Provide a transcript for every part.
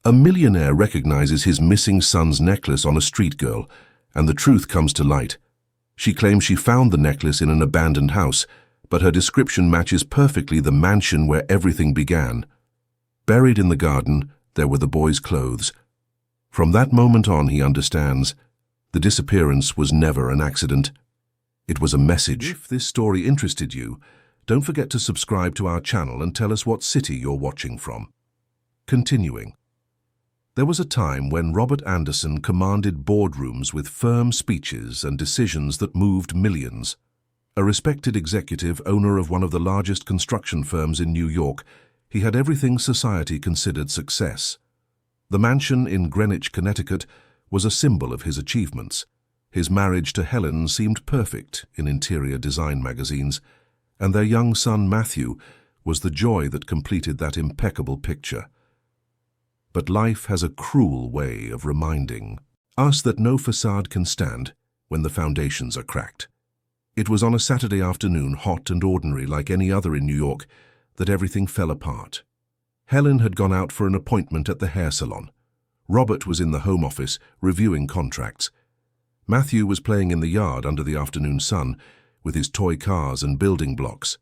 A millionaire recognizes his missing son's necklace on a street girl, and the truth comes to light. She claims she found the necklace in an abandoned house, but her description matches perfectly the mansion where everything began. Buried in the garden, there were the boy's clothes. From that moment on, he understands, the disappearance was never an accident. It was a message. If this story interested you, don't forget to subscribe to our channel and tell us what city you're watching from. Continuing. There was a time when Robert Anderson commanded boardrooms with firm speeches and decisions that moved millions. A respected executive, owner of one of the largest construction firms in New York, he had everything society considered success. The mansion in Greenwich, Connecticut, was a symbol of his achievements. His marriage to Helen seemed perfect in interior design magazines, and their young son Matthew was the joy that completed that impeccable picture. But life has a cruel way of reminding us that no facade can stand when the foundations are cracked. It was on a Saturday afternoon, hot and ordinary like any other in New York, that everything fell apart. Helen had gone out for an appointment at the hair salon. Robert was in the home office reviewing contracts. Matthew was playing in the yard under the afternoon sun with his toy cars and building blocks.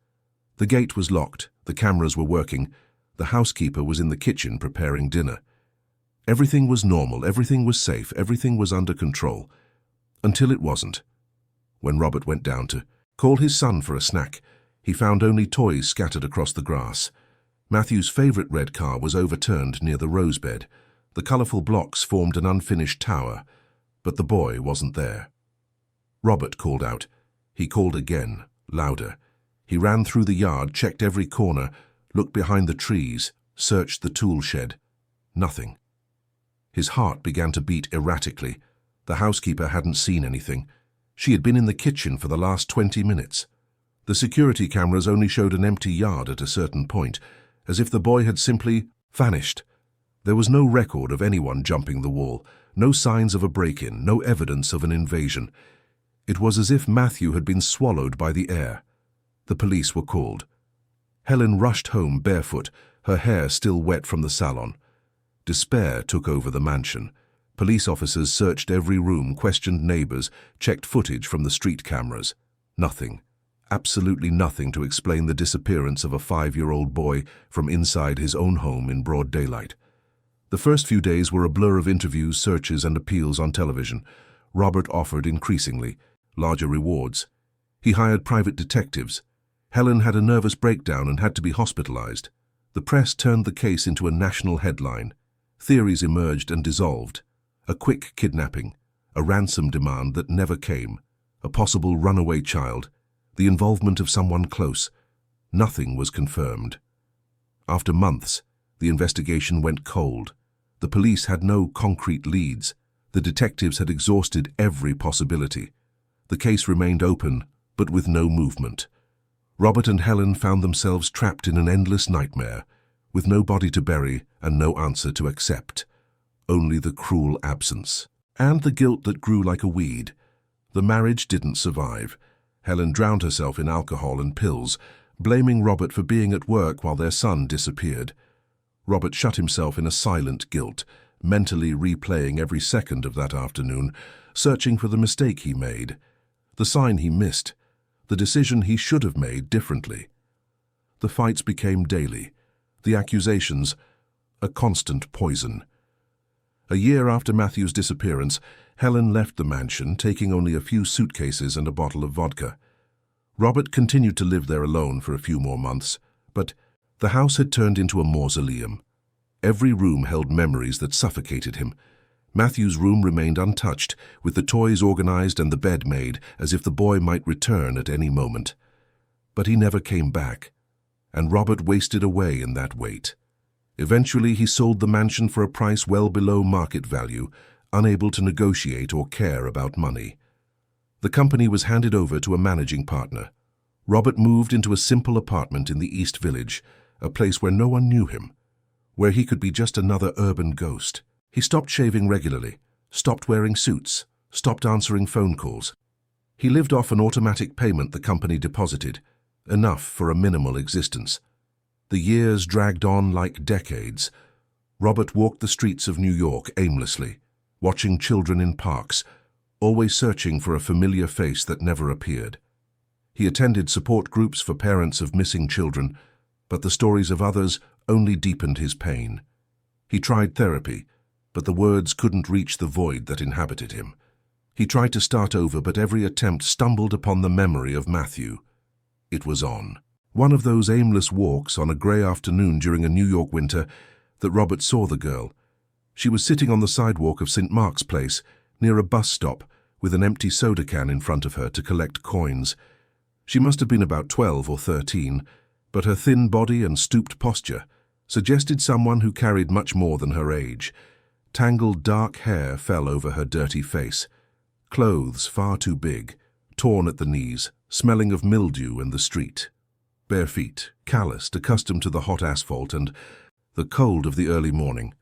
The gate was locked, the cameras were working, the housekeeper was in the kitchen preparing dinner. Everything was normal, everything was safe, everything was under control. Until it wasn't. When Robert went down to call his son for a snack, he found only toys scattered across the grass. Matthew's favorite red car was overturned near the rose bed. The colorful blocks formed an unfinished tower, but the boy wasn't there. Robert called out. He called again, louder. He ran through the yard, checked every corner, looked behind the trees, searched the tool shed. Nothing. His heart began to beat erratically. The housekeeper hadn't seen anything. She had been in the kitchen for the last 20 minutes. The security cameras only showed an empty yard at a certain point, as if the boy had simply vanished. There was no record of anyone jumping the wall, no signs of a break-in, no evidence of an invasion. It was as if Matthew had been swallowed by the air. The police were called. Helen rushed home barefoot, her hair still wet from the salon. Despair took over the mansion. Police officers searched every room, questioned neighbors, checked footage from the street cameras. Nothing, absolutely nothing to explain the disappearance of a 5-year-old boy from inside his own home in broad daylight. The first few days were a blur of interviews, searches, and appeals on television. Robert offered increasingly larger rewards. He hired private detectives. Helen had a nervous breakdown and had to be hospitalized. The press turned the case into a national headline. Theories emerged and dissolved. A quick kidnapping, a ransom demand that never came, a possible runaway child, the involvement of someone close. Nothing was confirmed. After months, the investigation went cold. The police had no concrete leads. The detectives had exhausted every possibility. The case remained open, but with no movement. Robert and Helen found themselves trapped in an endless nightmare, with no body to bury and no answer to accept. Only the cruel absence, and the guilt that grew like a weed. The marriage didn't survive. Helen drowned herself in alcohol and pills, blaming Robert for being at work while their son disappeared. Robert shut himself in a silent guilt, mentally replaying every second of that afternoon, searching for the mistake he made, the sign he missed, the decision he should have made differently. The fights became daily, the accusations a constant poison. A year after Matthew's disappearance, Helen left the mansion, taking only a few suitcases and a bottle of vodka. Robert continued to live there alone for a few more months, but the house had turned into a mausoleum. Every room held memories that suffocated him. Matthew's room remained untouched, with the toys organized and the bed made, as if the boy might return at any moment. But he never came back, and Robert wasted away in that wait. Eventually, he sold the mansion for a price well below market value, unable to negotiate or care about money. The company was handed over to a managing partner. Robert moved into a simple apartment in the East Village, a place where no one knew him, where he could be just another urban ghost. He stopped shaving regularly, stopped wearing suits, stopped answering phone calls. He lived off an automatic payment the company deposited, enough for a minimal existence. The years dragged on like decades. Robert walked the streets of New York aimlessly, watching children in parks, always searching for a familiar face that never appeared. He attended support groups for parents of missing children, but the stories of others only deepened his pain. He tried therapy, but the words couldn't reach the void that inhabited him. He tried to start over, but every attempt stumbled upon the memory of Matthew. It was on one of those aimless walks on a grey afternoon during a New York winter that Robert saw the girl. She was sitting on the sidewalk of St. Mark's Place, near a bus stop, with an empty soda can in front of her to collect coins. She must have been about 12 or 13, but her thin body and stooped posture suggested someone who carried much more than her age. Tangled dark hair fell over her dirty face. Clothes far too big, torn at the knees, smelling of mildew and the street. Bare feet, calloused, accustomed to the hot asphalt and the cold of the early morning.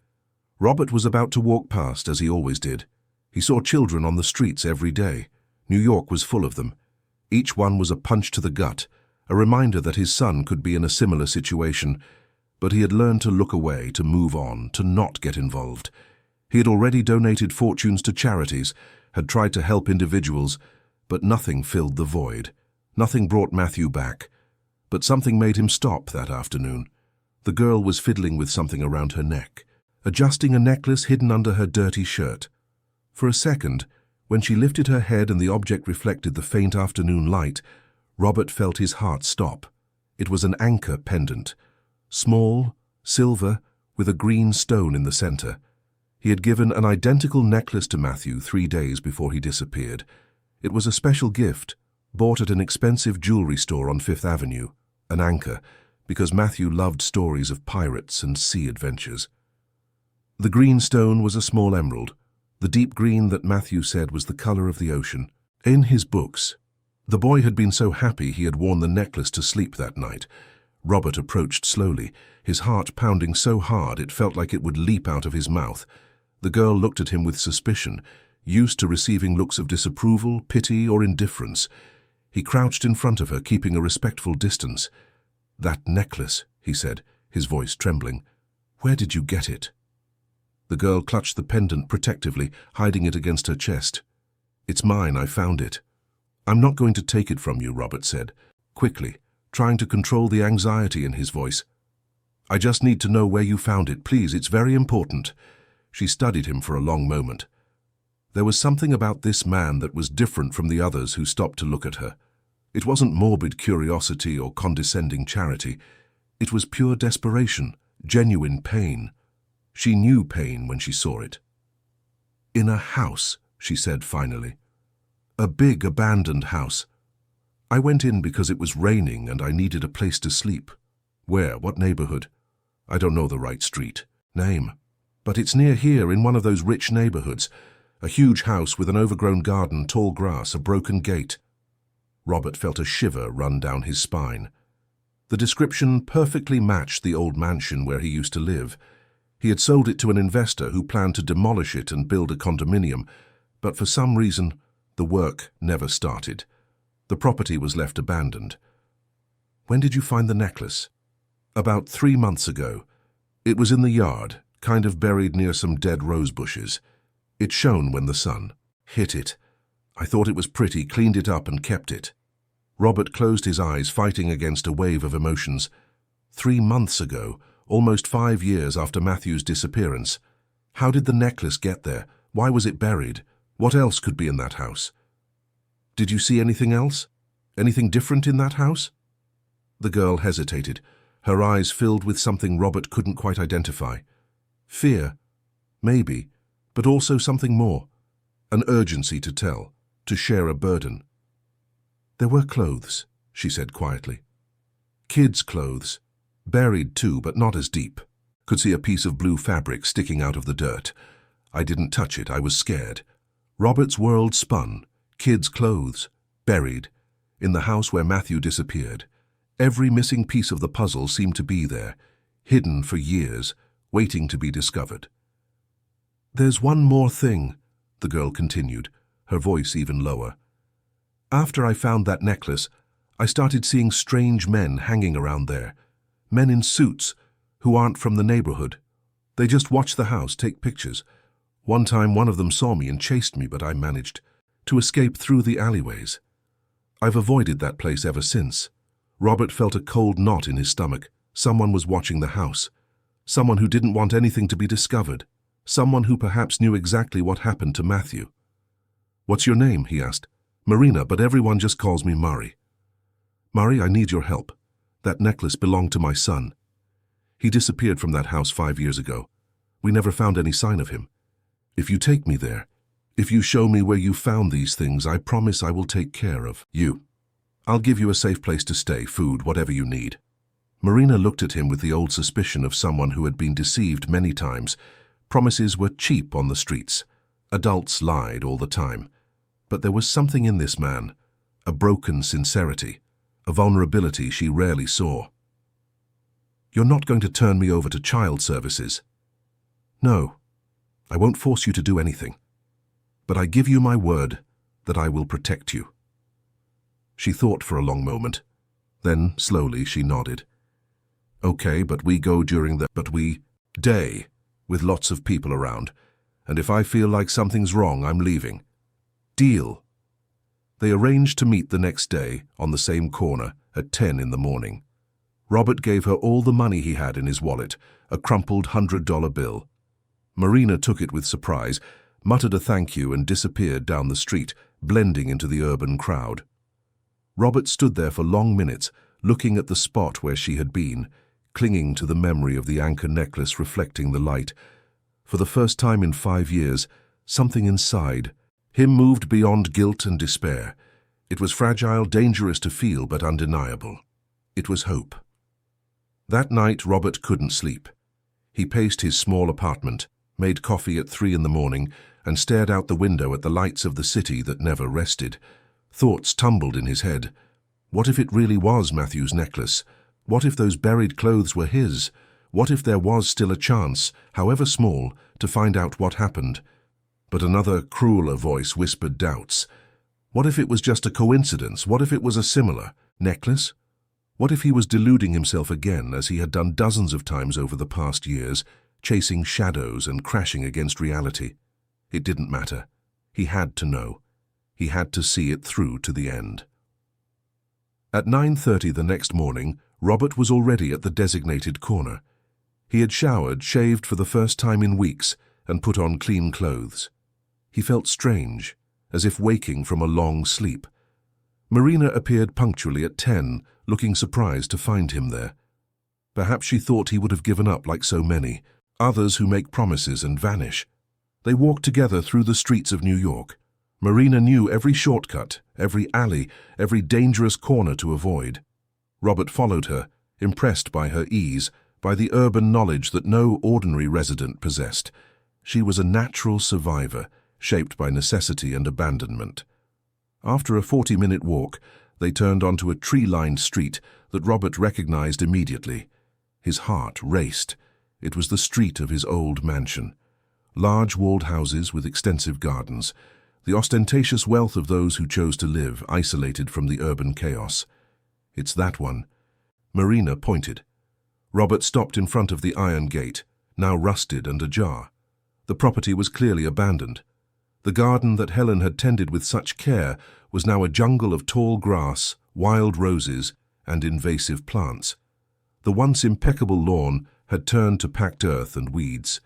Robert was about to walk past, as he always did. He saw children on the streets every day. New York was full of them. Each one was a punch to the gut, a reminder that his son could be in a similar situation, but he had learned to look away, to move on, to not get involved. He had already donated fortunes to charities, had tried to help individuals, but nothing filled the void. Nothing brought Matthew back. But something made him stop that afternoon. The girl was fiddling with something around her neck, adjusting a necklace hidden under her dirty shirt. For a second, when she lifted her head and the object reflected the faint afternoon light, Robert felt his heart stop. It was an anchor pendant, small, silver, with a green stone in the center. He had given an identical necklace to Matthew 3 days before he disappeared. It was a special gift, bought at an expensive jewelry store on Fifth Avenue, an anchor, because Matthew loved stories of pirates and sea adventures. The green stone was a small emerald, the deep green that Matthew said was the color of the ocean. In his books, the boy had been so happy he had worn the necklace to sleep that night. Robert approached slowly, his heart pounding so hard it felt like it would leap out of his mouth. The girl looked at him with suspicion, used to receiving looks of disapproval, pity, or indifference. He crouched in front of her, keeping a respectful distance. "That necklace," he said, his voice trembling. "Where did you get it?" The girl clutched the pendant protectively, hiding it against her chest. "It's mine, I found it." "I'm not going to take it from you," Robert said, quickly, trying to control the anxiety in his voice. "I just need to know where you found it, please, it's very important." She studied him for a long moment. There was something about this man that was different from the others who stopped to look at her. It wasn't morbid curiosity or condescending charity. It was pure desperation, genuine pain. She knew pain when she saw it. "In a house," she said finally. "A big abandoned house. I went in because it was raining and I needed a place to sleep." "Where? What neighborhood?" "I don't know the right street. Name." "But it's near here, in one of those rich neighborhoods. A huge house with an overgrown garden, tall grass, a broken gate." Robert felt a shiver run down his spine. The description perfectly matched the old mansion where he used to live. He had sold it to an investor who planned to demolish it and build a condominium, but for some reason, the work never started. The property was left abandoned. "When did you find the necklace?" "About 3 months ago. It was in the yard, kind of buried near some dead rose bushes. It shone when the sun hit it. I thought it was pretty, cleaned it up and kept it." Robert closed his eyes, fighting against a wave of emotions. 3 months ago, almost 5 years after Matthew's disappearance. How did the necklace get there? Why was it buried? What else could be in that house? "Did you see anything else? Anything different in that house?" The girl hesitated, her eyes filled with something Robert couldn't quite identify. Fear, maybe, but also something more. An urgency to tell, to share a burden. "There were clothes," she said quietly. "Kids' clothes. Buried too, but not as deep. Could see a piece of blue fabric sticking out of the dirt. I didn't touch it, I was scared." Robert's world spun. Kids' clothes. Buried. In the house where Matthew disappeared. Every missing piece of the puzzle seemed to be there, hidden for years, waiting to be discovered. "There's one more thing," the girl continued, her voice even lower. "After I found that necklace, I started seeing strange men hanging around there. Men in suits who aren't from the neighborhood. They just watch the house, take pictures. One time one of them saw me and chased me, but I managed to escape through the alleyways. I've avoided that place ever since. Robert felt a cold knot in his stomach. Someone was watching the house. Someone who didn't want anything to be discovered. Someone who perhaps knew exactly what happened to Matthew. "What's your name?" he asked. "Marina, but everyone just calls me Murray." "Murray, I need your help. That necklace belonged to my son. He disappeared from that house 5 years ago. We never found any sign of him. If you take me there, if you show me where you found these things, I promise I will take care of you. I'll give you a safe place to stay, food, whatever you need." Marina looked at him with the old suspicion of someone who had been deceived many times. Promises were cheap on the streets. Adults lied all the time. But there was something in this man, a broken sincerity, a vulnerability she rarely saw. "You're not going to turn me over to child services?" "No, I won't force you to do anything. But I give you my word that I will protect you." She thought for a long moment. Then, slowly, she nodded. "Okay, but we go during the day, with lots of people around. And if I feel like something's wrong, I'm leaving. Deal?" They arranged to meet the next day on the same corner at 10 in the morning. Robert gave her all the money he had in his wallet, a crumpled $100 bill. Marina took it with surprise, muttered a thank you and disappeared down the street, blending into the urban crowd. Robert stood there for long minutes, looking at the spot where she had been, clinging to the memory of the anchor necklace reflecting the light. For the first time in 5 years, something inside him moved beyond guilt and despair. It was fragile, dangerous to feel, but undeniable. It was hope. That night, Robert couldn't sleep. He paced his small apartment, made coffee at 3 in the morning, and stared out the window at the lights of the city that never rested. Thoughts tumbled in his head. What if it really was Matthew's necklace? What if those buried clothes were his? What if there was still a chance, however small, to find out what happened? But another, crueler voice whispered doubts. What if it was just a coincidence? What if it was a similar necklace? What if he was deluding himself again, as he had done dozens of times over the past years, chasing shadows and crashing against reality? It didn't matter. He had to know. He had to see it through to the end. At 9:30 the next morning, Robert was already at the designated corner. He had showered, shaved for the first time in weeks, and put on clean clothes. He felt strange, as if waking from a long sleep. Marina appeared punctually at 10, looking surprised to find him there. Perhaps she thought he would have given up like so many, others who make promises and vanish. They walked together through the streets of New York. Marina knew every shortcut, every alley, every dangerous corner to avoid. Robert followed her, impressed by her ease, by the urban knowledge that no ordinary resident possessed. She was a natural survivor, shaped by necessity and abandonment. After a 40-minute walk, they turned onto a tree-lined street that Robert recognized immediately. His heart raced. It was the street of his old mansion. Large walled houses with extensive gardens, the ostentatious wealth of those who chose to live isolated from the urban chaos. "It's that one." Marina pointed. Robert stopped in front of the iron gate, now rusted and ajar. The property was clearly abandoned. The garden that Helen had tended with such care was now a jungle of tall grass, wild roses, and invasive plants. The once impeccable lawn had turned to packed earth and weeds.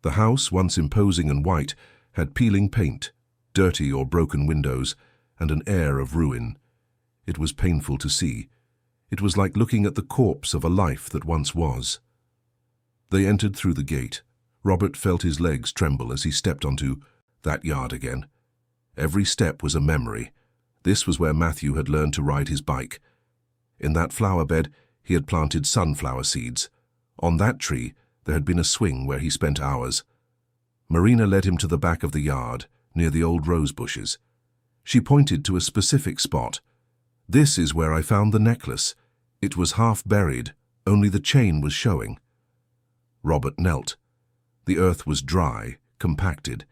The house, once imposing and white, had peeling paint, dirty or broken windows, and an air of ruin. It was painful to see. It was like looking at the corpse of a life that once was. They entered through the gate. Robert felt his legs tremble as he stepped onto that yard again. Every step was a memory. This was where Matthew had learned to ride his bike. In that flower bed, he had planted sunflower seeds. On that tree, there had been a swing where he spent hours. Marina led him to the back of the yard, near the old rose bushes. She pointed to a specific spot. "This is where I found the necklace. It was half buried, only the chain was showing." Robert knelt. The earth was dry, compacted.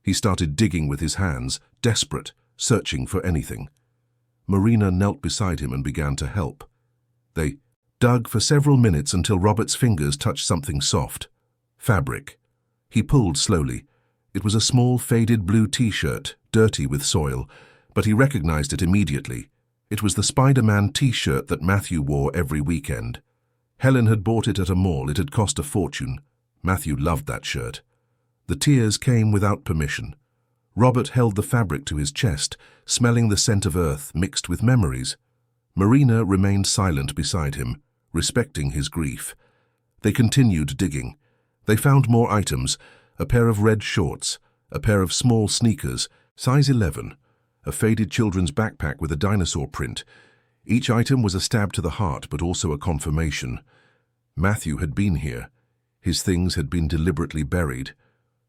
He started digging with his hands, desperate, searching for anything. Marina knelt beside him and began to help. They dug for several minutes until Robert's fingers touched something soft. Fabric. He pulled slowly. It was a small, faded blue t-shirt, dirty with soil, but he recognized it immediately. It was the Spider-Man t-shirt that Matthew wore every weekend. Helen had bought it at a mall. It had cost a fortune. Matthew loved that shirt. The tears came without permission. Robert held the fabric to his chest, smelling the scent of earth mixed with memories. Marina remained silent beside him, respecting his grief. They continued digging. They found more items: a pair of red shorts, a pair of small sneakers, size 11, a faded children's backpack with a dinosaur print. Each item was a stab to the heart, but also a confirmation. Matthew had been here. His things had been deliberately buried.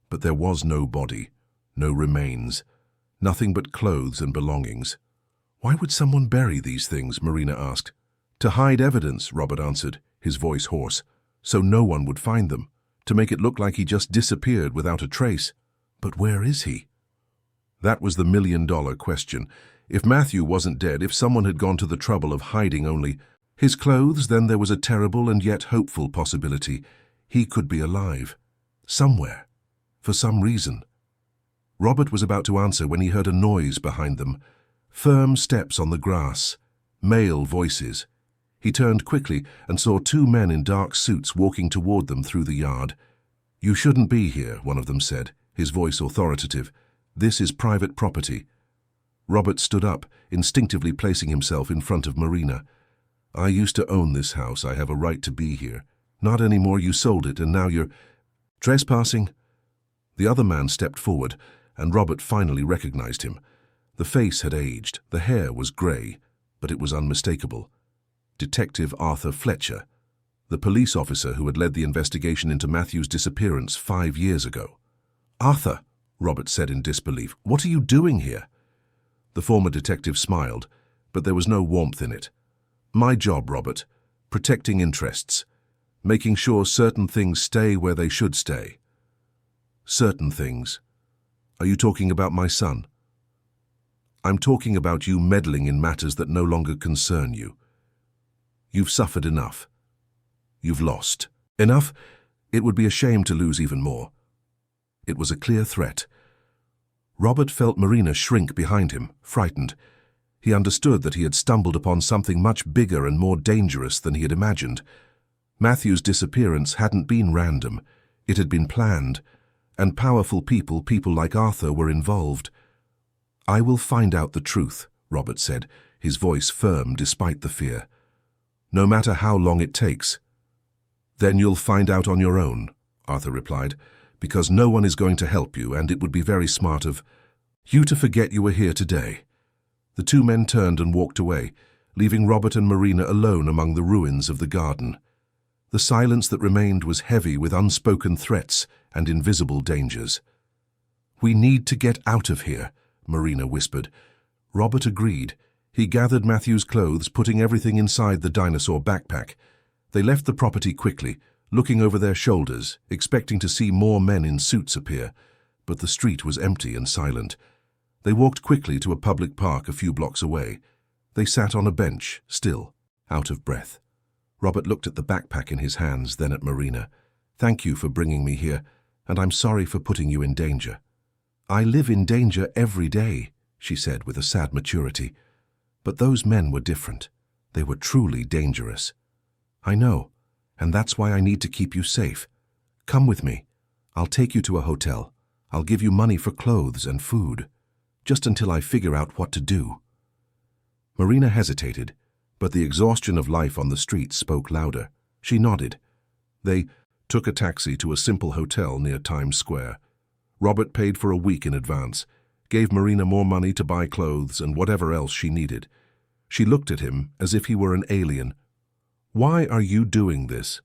But there was no body, no remains, nothing but clothes and belongings. Why would someone bury these things? Marina asked. To hide evidence, Robert answered, his voice hoarse, so no one would find them, to make it look like he just disappeared without a trace. But where is he? That was the million-dollar question. If Matthew wasn't dead, if someone had gone to the trouble of hiding only his clothes, then there was a terrible and yet hopeful possibility. He could be alive. Somewhere. For some reason. Robert was about to answer when he heard a noise behind them. Firm steps on the grass. Male voices. He turned quickly and saw two men in dark suits walking toward them through the yard. "You shouldn't be here," one of them said, his voice authoritative. "This is private property." Robert stood up, instinctively placing himself in front of Marina. "I used to own this house. I have a right to be here." "Not anymore. You sold it, and now you're trespassing." The other man stepped forward, and Robert finally recognized him. The face had aged, the hair was grey, but it was unmistakable. Detective Arthur Fletcher, the police officer who had led the investigation into Matthew's disappearance 5 years ago. "Arthur," Robert said in disbelief, "what are you doing here?" The former detective smiled, but there was no warmth in it. "My job, Robert. Protecting interests. Making sure certain things stay where they should stay." "Certain things? Are you talking about my son?" "I'm talking about you meddling in matters that no longer concern you. You've suffered enough. You've lost. Enough? It would be a shame to lose even more." It was a clear threat. Robert felt Marina shrink behind him, frightened. He understood that he had stumbled upon something much bigger and more dangerous than he had imagined. Matthew's disappearance hadn't been random. It had been planned, and powerful people like Arthur, were involved. "I will find out the truth," Robert said, his voice firm despite the fear. "No matter how long it takes." "Then you'll find out on your own," Arthur replied, "because no one is going to help you, and it would be very smart of you to forget you were here today." The two men turned and walked away, leaving Robert and Marina alone among the ruins of the garden. The silence that remained was heavy with unspoken threats and invisible dangers. "We need to get out of here," Marina whispered. Robert agreed. He gathered Matthew's clothes, putting everything inside the dinosaur backpack. They left the property quickly, looking over their shoulders, expecting to see more men in suits appear. But the street was empty and silent. They walked quickly to a public park a few blocks away. They sat on a bench, still, out of breath. Robert looked at the backpack in his hands, then at Marina. "Thank you for bringing me here, and I'm sorry for putting you in danger." "I live in danger every day," she said with a sad maturity. "But those men were different. They were truly dangerous." "I know, and that's why I need to keep you safe. Come with me. I'll take you to a hotel. I'll give you money for clothes and food, just until I figure out what to do." Marina hesitated, but the exhaustion of life on the street spoke louder. She nodded. They took a taxi to a simple hotel near Times Square. Robert paid for a week in advance, gave Marina more money to buy clothes and whatever else she needed. She looked at him as if he were an alien. "Why are you doing this?"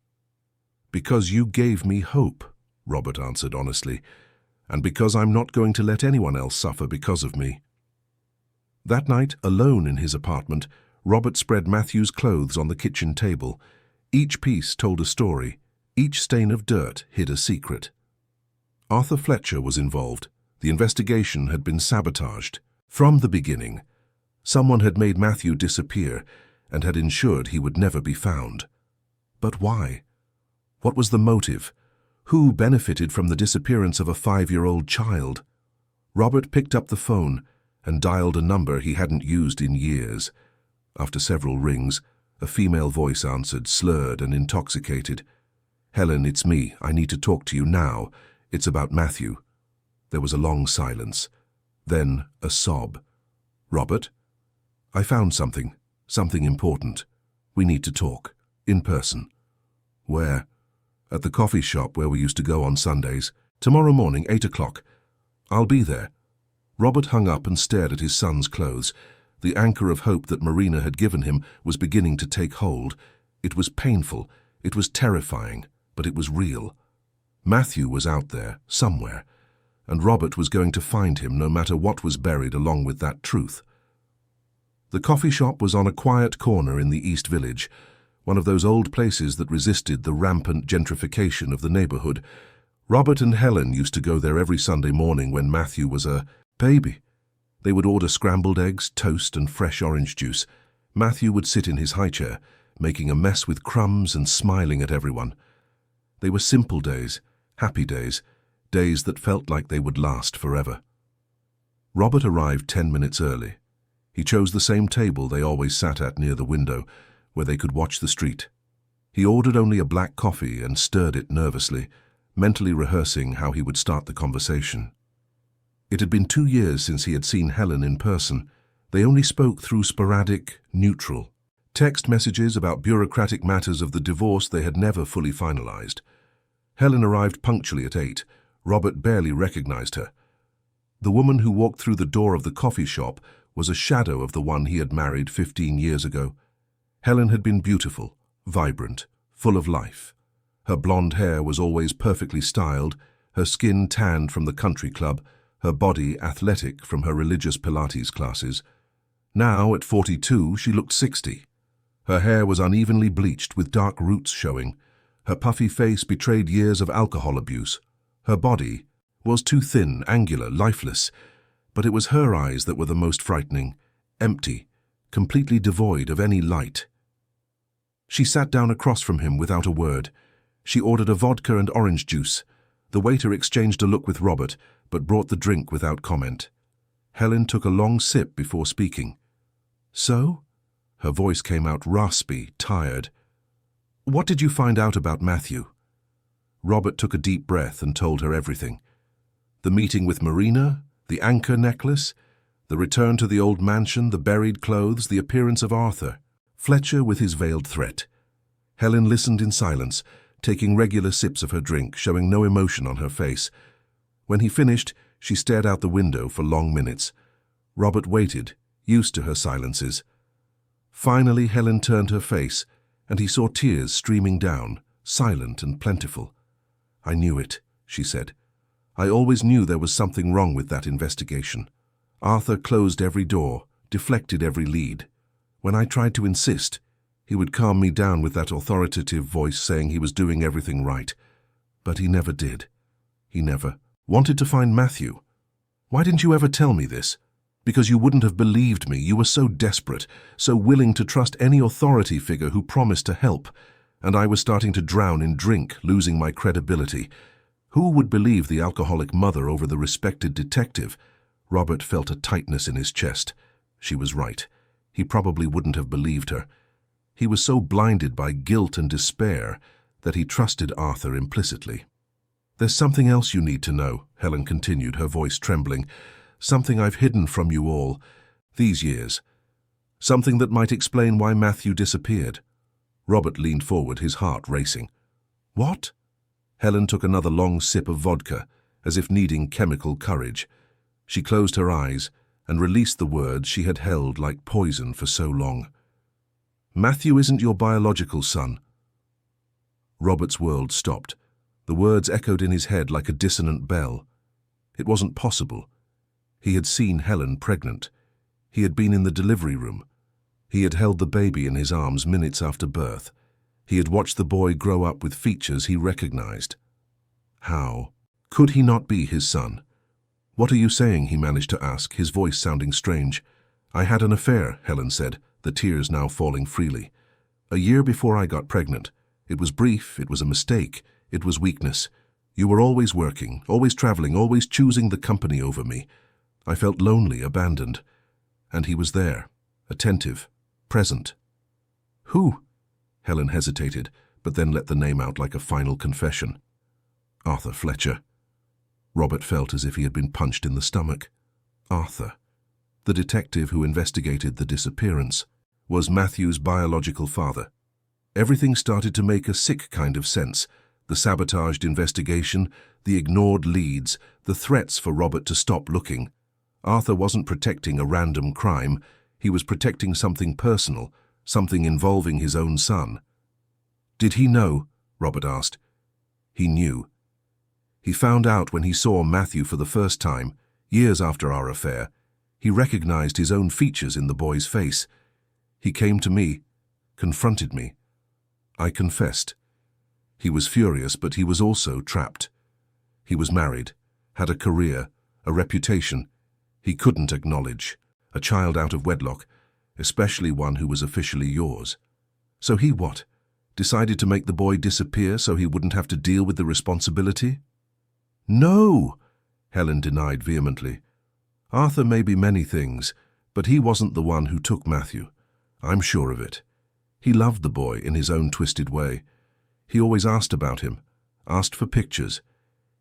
"Because you gave me hope," Robert answered honestly, "and because I'm not going to let anyone else suffer because of me." That night, alone in his apartment, Robert spread Matthew's clothes on the kitchen table. Each piece told a story. Each stain of dirt hid a secret. Arthur Fletcher was involved. The investigation had been sabotaged. From the beginning, someone had made Matthew disappear and had ensured he would never be found. But why? What was the motive? Who benefited from the disappearance of a 5-year-old child? Robert picked up the phone and dialed a number he hadn't used in years. After several rings, a female voice answered, slurred and intoxicated. "Helen, it's me. I need to talk to you now. It's about Matthew." There was a long silence. Then a sob. "Robert? I found something important. We need to talk, in person." "Where?" "At the coffee shop where we used to go on Sundays. Tomorrow morning, 8 o'clock. "I'll be there." Robert hung up and stared at his son's clothes. The anchor of hope that Marina had given him was beginning to take hold. It was painful, it was terrifying, but it was real. Matthew was out there, somewhere, and Robert was going to find him no matter what was buried along with that truth. The coffee shop was on a quiet corner in the East Village, one of those old places that resisted the rampant gentrification of the neighborhood. Robert and Helen used to go there every Sunday morning when Matthew was a baby. They would order scrambled eggs, toast, and fresh orange juice. Matthew would sit in his high chair, making a mess with crumbs and smiling at everyone. They were simple days, happy days, days that felt like they would last forever. Robert arrived 10 minutes early. He chose the same table they always sat at near the window, where they could watch the street. He ordered only a black coffee and stirred it nervously, mentally rehearsing how he would start the conversation. It had been 2 years since he had seen Helen in person. They only spoke through sporadic, neutral text messages about bureaucratic matters of the divorce they had never fully finalized. Helen arrived punctually at 8. Robert barely recognized her. The woman who walked through the door of the coffee shop was a shadow of the one he had married 15 years ago. Helen had been beautiful, vibrant, full of life. Her blonde hair was always perfectly styled, her skin tanned from the country club, her body athletic from her religious Pilates classes. Now, at 42, she looked 60. Her hair was unevenly bleached with dark roots showing. Her puffy face betrayed years of alcohol abuse. Her body was too thin, angular, lifeless. But it was her eyes that were the most frightening, empty, completely devoid of any light. She sat down across from him without a word. She ordered a vodka and orange juice. The waiter exchanged a look with Robert, but brought the drink without comment. Helen took a long sip before speaking. "So?" Her voice came out raspy, tired. "What did you find out about Matthew?" Robert took a deep breath and told her everything. The meeting with Marina, the anchor necklace, the return to the old mansion, the buried clothes, the appearance of Arthur, Fletcher with his veiled threat. Helen listened in silence, taking regular sips of her drink, showing no emotion on her face. When he finished, she stared out the window for long minutes. Robert waited, used to her silences. Finally, Helen turned her face, and he saw tears streaming down, silent and plentiful. "I knew it," she said. "I always knew there was something wrong with that investigation. Arthur closed every door, deflected every lead. When I tried to insist, he would calm me down with that authoritative voice saying he was doing everything right. But he never did. He never wanted to find Matthew. Why didn't you ever tell me this? Because you wouldn't have believed me. You were so desperate, so willing to trust any authority figure who promised to help. And I was starting to drown in drink, losing my credibility. Who would believe the alcoholic mother over the respected detective?" Robert felt a tightness in his chest. She was right. He probably wouldn't have believed her. He was so blinded by guilt and despair that he trusted Arthur implicitly. "There's something else you need to know," Helen continued, her voice trembling. "Something I've hidden from you all these years. Something that might explain why Matthew disappeared." Robert leaned forward, his heart racing. "What?" Helen took another long sip of vodka, as if needing chemical courage. She closed her eyes and released the words she had held like poison for so long. "Matthew isn't your biological son." Robert's world stopped. The words echoed in his head like a dissonant bell. It wasn't possible. He had seen Helen pregnant. He had been in the delivery room. He had held the baby in his arms minutes after birth. He had watched the boy grow up with features he recognized. How could he not be his son? "What are you saying?" he managed to ask, his voice sounding strange. "I had an affair," Helen said, the tears now falling freely. "A year before I got pregnant. It was brief, it was a mistake, it was weakness. You were always working, always traveling, always choosing the company over me. I felt lonely, abandoned. And he was there, attentive, present. Who? Helen hesitated, but then let the name out like a final confession. Arthur Fletcher. Robert felt as if he had been punched in the stomach. Arthur, the detective who investigated the disappearance, was Matthew's biological father. Everything started to make a sick kind of sense. The sabotaged investigation, the ignored leads, the threats for Robert to stop looking. Arthur wasn't protecting a random crime. He was protecting something personal, something involving his own son. Did he know? Robert asked. He knew. He found out when he saw Matthew for the first time, years after our affair. He recognized his own features in the boy's face. He came to me, confronted me. I confessed. He was furious, but he was also trapped. He was married, had a career, a reputation. He couldn't acknowledge a child out of wedlock, especially one who was officially yours. So he what? Decided to make the boy disappear so he wouldn't have to deal with the responsibility? No, Helen denied vehemently. Arthur may be many things, but he wasn't the one who took Matthew. I'm sure of it. He loved the boy in his own twisted way. He always asked about him, asked for pictures.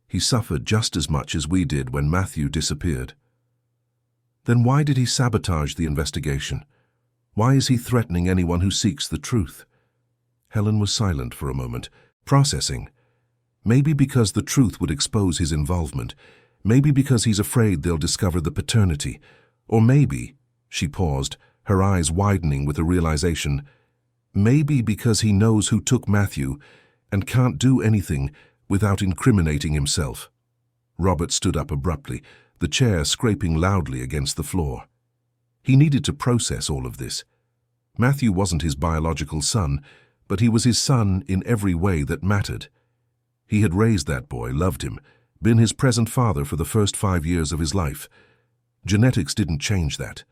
He suffered just as much as we did when Matthew disappeared. Then why did he sabotage the investigation? Why is he threatening anyone who seeks the truth? Helen was silent for a moment, processing. Maybe because the truth would expose his involvement. Maybe because he's afraid they'll discover the paternity. Or maybe, she paused, her eyes widening with a realization, maybe because he knows who took Matthew and can't do anything without incriminating himself. Robert stood up abruptly, the chair scraping loudly against the floor. He needed to process all of this. Matthew wasn't his biological son, but he was his son in every way that mattered. He had raised that boy, loved him, been his present father for the first 5 years of his life. Genetics didn't change that.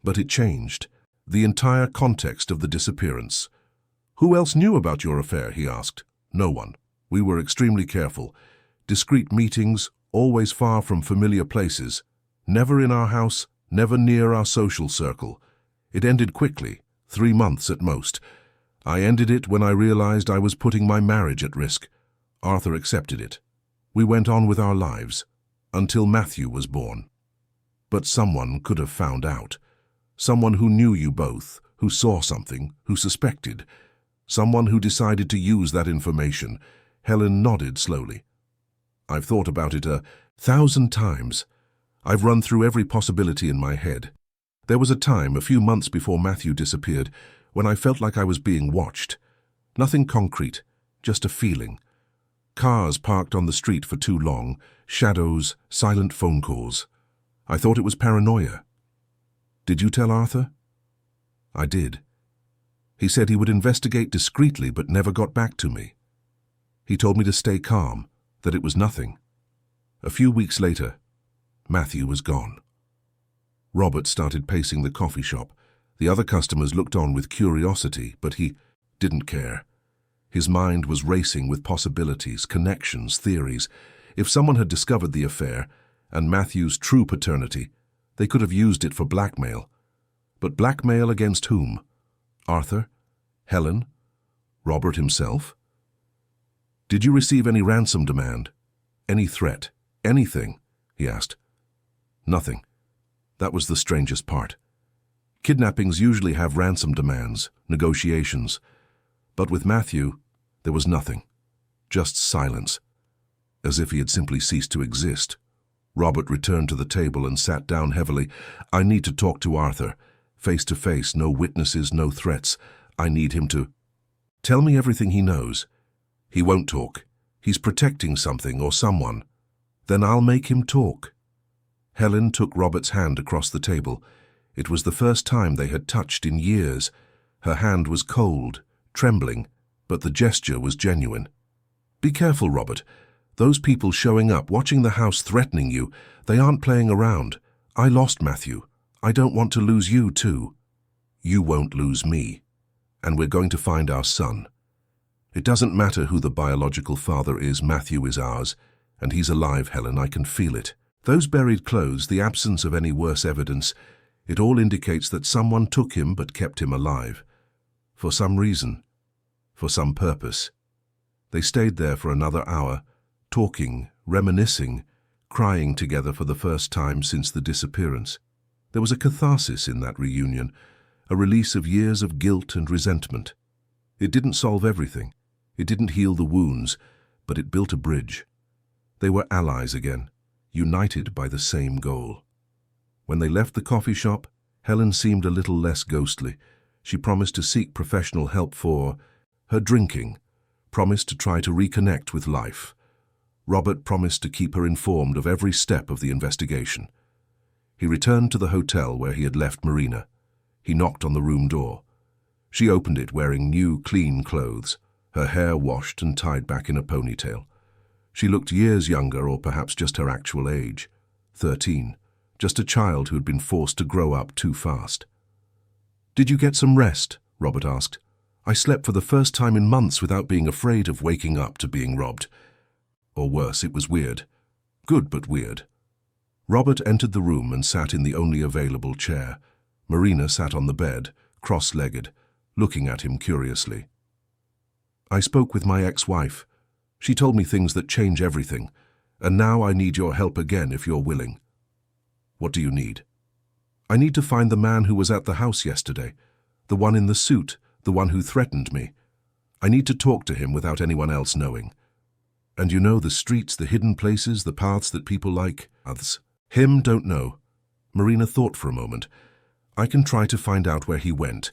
But it changed the entire context of the disappearance. Who else knew about your affair? He asked. No one. We were extremely careful. Discreet meetings, always far from familiar places. Never in our house, never near our social circle. It ended quickly, 3 months at most. I ended it when I realized I was putting my marriage at risk. Arthur accepted it. We went on with our lives, until Matthew was born. But someone could have found out. Someone who knew you both, who saw something, who suspected. Someone who decided to use that information. Helen nodded slowly. I've thought about it 1,000 times. I've run through every possibility in my head. There was a time, a few months before Matthew disappeared, when I felt like I was being watched. Nothing concrete, just a feeling. Cars parked on the street for too long, shadows, silent phone calls. I thought it was paranoia. Did you tell Arthur? I did. He said he would investigate discreetly but never got back to me. He told me to stay calm, that it was nothing. A few weeks later, Matthew was gone. Robert started pacing the coffee shop. The other customers looked on with curiosity, but he didn't care. His mind was racing with possibilities, connections, theories. If someone had discovered the affair and Matthew's true paternity, they could have used it for blackmail. But blackmail against whom? Arthur? Helen? Robert himself? Did you receive any ransom demand? Any threat? Anything? He asked. Nothing. That was the strangest part. Kidnappings usually have ransom demands, negotiations. But with Matthew, there was nothing. Just silence. As if he had simply ceased to exist. Robert returned to the table and sat down heavily. I need to talk to Arthur. Face to face, no witnesses, no threats. I need him to tell me everything he knows. He won't talk. He's protecting something or someone. Then I'll make him talk. Helen took Robert's hand across the table. It was the first time they had touched in years. Her hand was cold, trembling, but the gesture was genuine. Be careful, Robert. Those people showing up, watching the house, threatening you, they aren't playing around. I lost Matthew. I don't want to lose you, too. You won't lose me. And we're going to find our son. It doesn't matter who the biological father is, Matthew is ours. And he's alive, Helen, I can feel it. Those buried clothes, the absence of any worse evidence, it all indicates that someone took him but kept him alive. For some reason. For some purpose. They stayed there for another hour, talking, reminiscing, crying together for the first time since the disappearance. There was a catharsis in that reunion, a release of years of guilt and resentment. It didn't solve everything. It didn't heal the wounds, but it built a bridge. They were allies again, united by the same goal. When they left the coffee shop, Helen seemed a little less ghostly. She promised to seek professional help for her drinking, promised to try to reconnect with life. Robert promised to keep her informed of every step of the investigation. He returned to the hotel where he had left Marina. He knocked on the room door. She opened it wearing new, clean clothes, her hair washed and tied back in a ponytail. She looked years younger, or perhaps just her actual age, 13, just a child who had been forced to grow up too fast. "Did you get some rest?" Robert asked. "I slept for the first time in months without being afraid of waking up to being robbed." Or worse, it was weird. Good, but weird. Robert entered the room and sat in the only available chair. Marina sat on the bed, cross-legged, looking at him curiously. "I spoke with my ex-wife. She told me things that change everything, and now I need your help again if you're willing." "What do you need?" "I need to find the man who was at the house yesterday, the one in the suit, the one who threatened me. I need to talk to him without anyone else knowing. And you know, the streets, the hidden places, the paths that people like others. Him don't know." Marina thought for a moment. "I can try to find out where he went.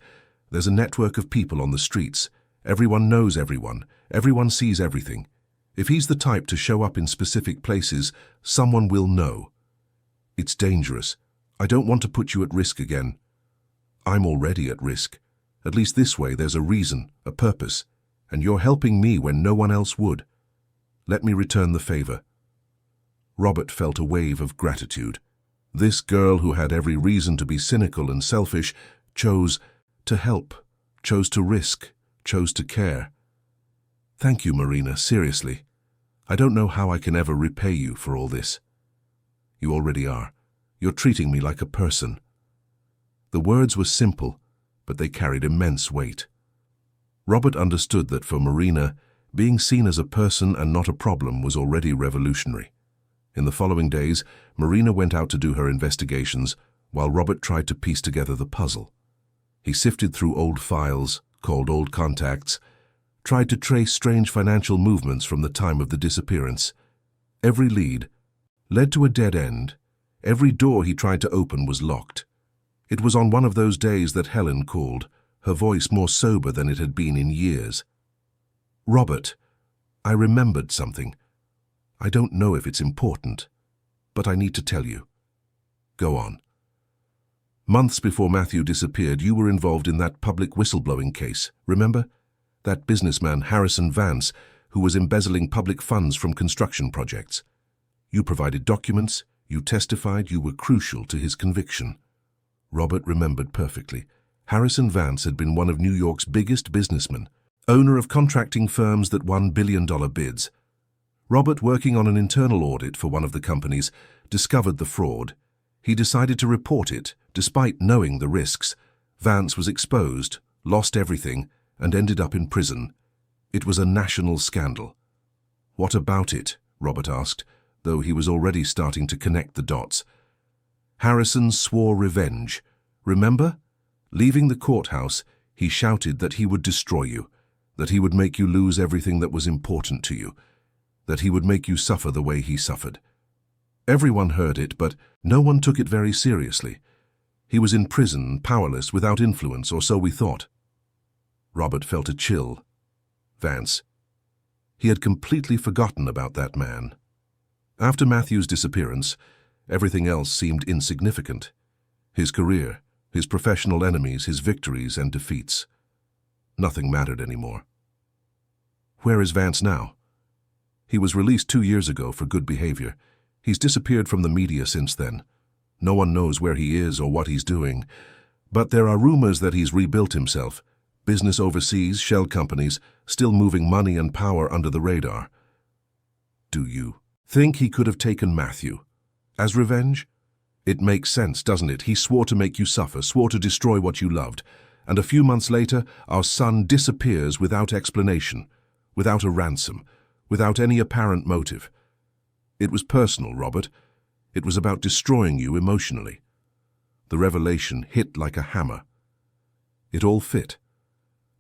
There's a network of people on the streets. Everyone knows everyone. Everyone sees everything. If he's the type to show up in specific places, someone will know. It's dangerous. I don't want to put you at risk again." "I'm already at risk. At least this way there's a reason, a purpose, and you're helping me when no one else would. Let me return the favor." Robert felt a wave of gratitude. This girl who had every reason to be cynical and selfish chose to help, chose to risk, chose to care. "Thank you, Marina, seriously. I don't know how I can ever repay you for all this." "You already are. You're treating me like a person." The words were simple, but they carried immense weight. Robert understood that for Marina, being seen as a person and not a problem was already revolutionary. In the following days, Marina went out to do her investigations, while Robert tried to piece together the puzzle. He sifted through old files, called old contacts, tried to trace strange financial movements from the time of the disappearance. Every lead led to a dead end. Every door he tried to open was locked. It was on one of those days that Helen called, her voice more sober than it had been in years. "Robert, I remembered something. I don't know if it's important, but I need to tell you." "Go on." "Months before Matthew disappeared, you were involved in that public whistleblowing case, remember? That businessman, Harrison Vance, who was embezzling public funds from construction projects. You provided documents, you testified, you were crucial to his conviction." Robert remembered perfectly. Harrison Vance had been one of New York's biggest businessmen, owner of contracting firms that won billion-dollar bids. Robert, working on an internal audit for one of the companies, discovered the fraud. He decided to report it, despite knowing the risks. Vance was exposed, lost everything, and ended up in prison. It was a national scandal. "What about it?" Robert asked, though he was already starting to connect the dots. "Harrison swore revenge. Remember? Leaving the courthouse, he shouted that he would destroy you, that he would make you lose everything that was important to you, that he would make you suffer the way he suffered. Everyone heard it, but no one took it very seriously. He was in prison, powerless, without influence, or so we thought." Robert felt a chill. Vance. He had completely forgotten about that man. After Matthew's disappearance, everything else seemed insignificant. His career, his professional enemies, his victories and defeats. Nothing mattered anymore. "Where is Vance now?" "He was released 2 years ago for good behavior. He's disappeared from the media since then. No one knows where he is or what he's doing. But there are rumors that he's rebuilt himself, Business overseas, shell companies, still moving money and power under the radar. Do you think he could have taken Matthew as revenge? It makes sense, doesn't it? He swore to make you suffer, swore to destroy what you loved. And a few months later, our son disappears without explanation, without a ransom, without any apparent motive. It was personal, Robert. It was about destroying you emotionally. The revelation hit like a hammer. It all fit.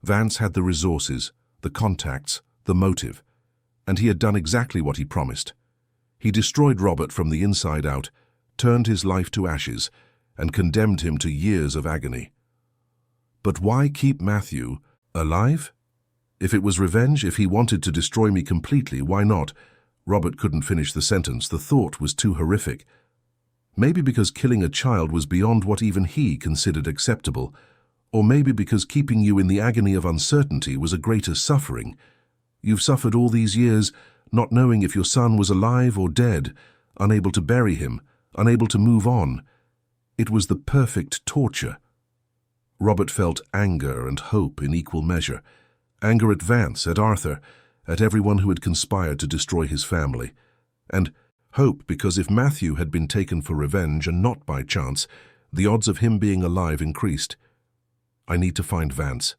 Vance had the resources, the contacts, the motive, and he had done exactly what he promised. He destroyed Robert from the inside out, turned his life to ashes, and condemned him to years of agony. But why keep Matthew alive? If it was revenge, if he wanted to destroy me completely, why not? Robert couldn't finish the sentence. The thought was too horrific. Maybe because killing a child was beyond what even he considered acceptable, or maybe because keeping you in the agony of uncertainty was a greater suffering. You've suffered all these years, not knowing if your son was alive or dead, unable to bury him, unable to move on. It was the perfect torture. Robert felt anger and hope in equal measure. Anger at Vance, at Arthur, at everyone who had conspired to destroy his family. And hope because if Matthew had been taken for revenge and not by chance, the odds of him being alive increased. I need to find Vance.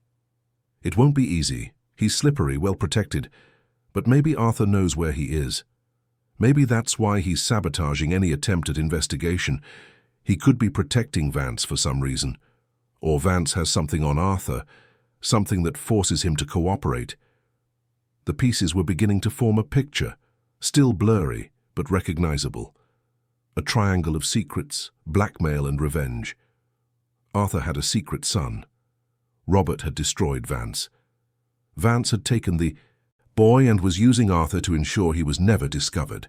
It won't be easy. He's slippery, well protected. But maybe Arthur knows where he is. Maybe that's why he's sabotaging any attempt at investigation. He could be protecting Vance for some reason. Or Vance has something on Arthur, something that forces him to cooperate. The pieces were beginning to form a picture, still blurry, but recognizable. A triangle of secrets, blackmail and revenge. Arthur had a secret son. Robert had destroyed Vance. Vance had taken the boy and was using Arthur to ensure he was never discovered.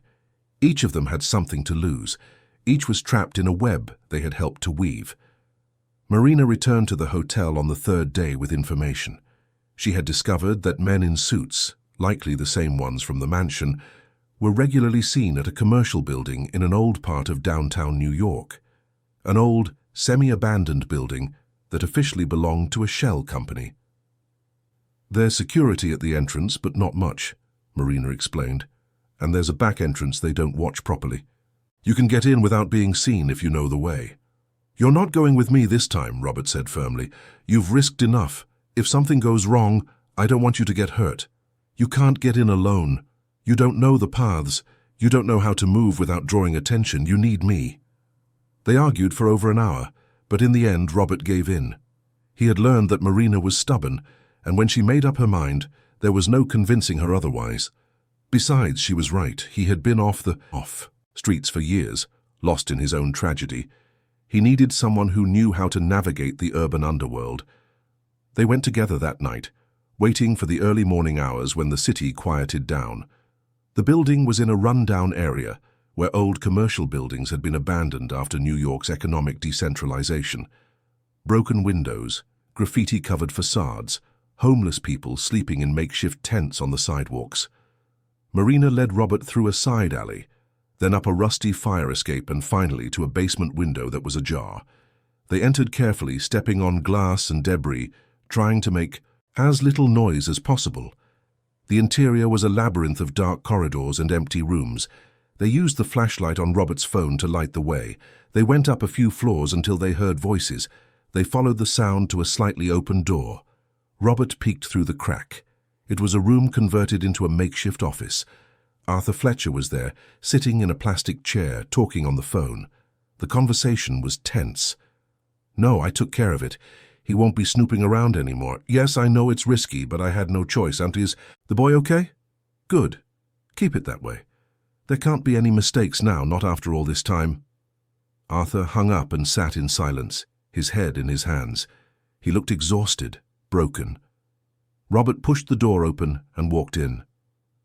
Each of them had something to lose. Each was trapped in a web they had helped to weave. Marina returned to the hotel on the third day with information. She had discovered that men in suits, likely the same ones from the mansion, were regularly seen at a commercial building in an old part of downtown New York. An old, semi-abandoned building that officially belonged to a shell company. There's security at the entrance, but not much, Marina explained. And there's a back entrance they don't watch properly. You can get in without being seen if you know the way. You're not going with me this time, Robert said firmly. You've risked enough. If something goes wrong, I don't want you to get hurt. You can't get in alone. You don't know the paths. You don't know how to move without drawing attention. You need me. They argued for over an hour, but in the end Robert gave in. He had learned that Marina was stubborn, and when she made up her mind, there was no convincing her otherwise. Besides, she was right. He had been off the streets for years, lost in his own tragedy. He needed someone who knew how to navigate the urban underworld. They went together that night, waiting for the early morning hours when the city quieted down. The building was in a run-down area where old commercial buildings had been abandoned after New York's economic decentralization. Broken windows, graffiti-covered facades, homeless people sleeping in makeshift tents on the sidewalks. Marina led Robert through a side alley, then up a rusty fire escape and finally to a basement window that was ajar. They entered carefully, stepping on glass and debris, trying to make as little noise as possible. The interior was a labyrinth of dark corridors and empty rooms. They used the flashlight on Robert's phone to light the way. They went up a few floors until they heard voices. They followed the sound to a slightly open door. Robert peeked through the crack. It was a room converted into a makeshift office. Arthur Fletcher was there, sitting in a plastic chair, talking on the phone. The conversation was tense. "No, I took care of it. He won't be snooping around anymore. Yes, I know it's risky, but I had no choice. And is the boy okay? Good. Keep it that way. There can't be any mistakes now, not after all this time." Arthur hung up and sat in silence, his head in his hands. He looked exhausted, broken. Robert pushed the door open and walked in.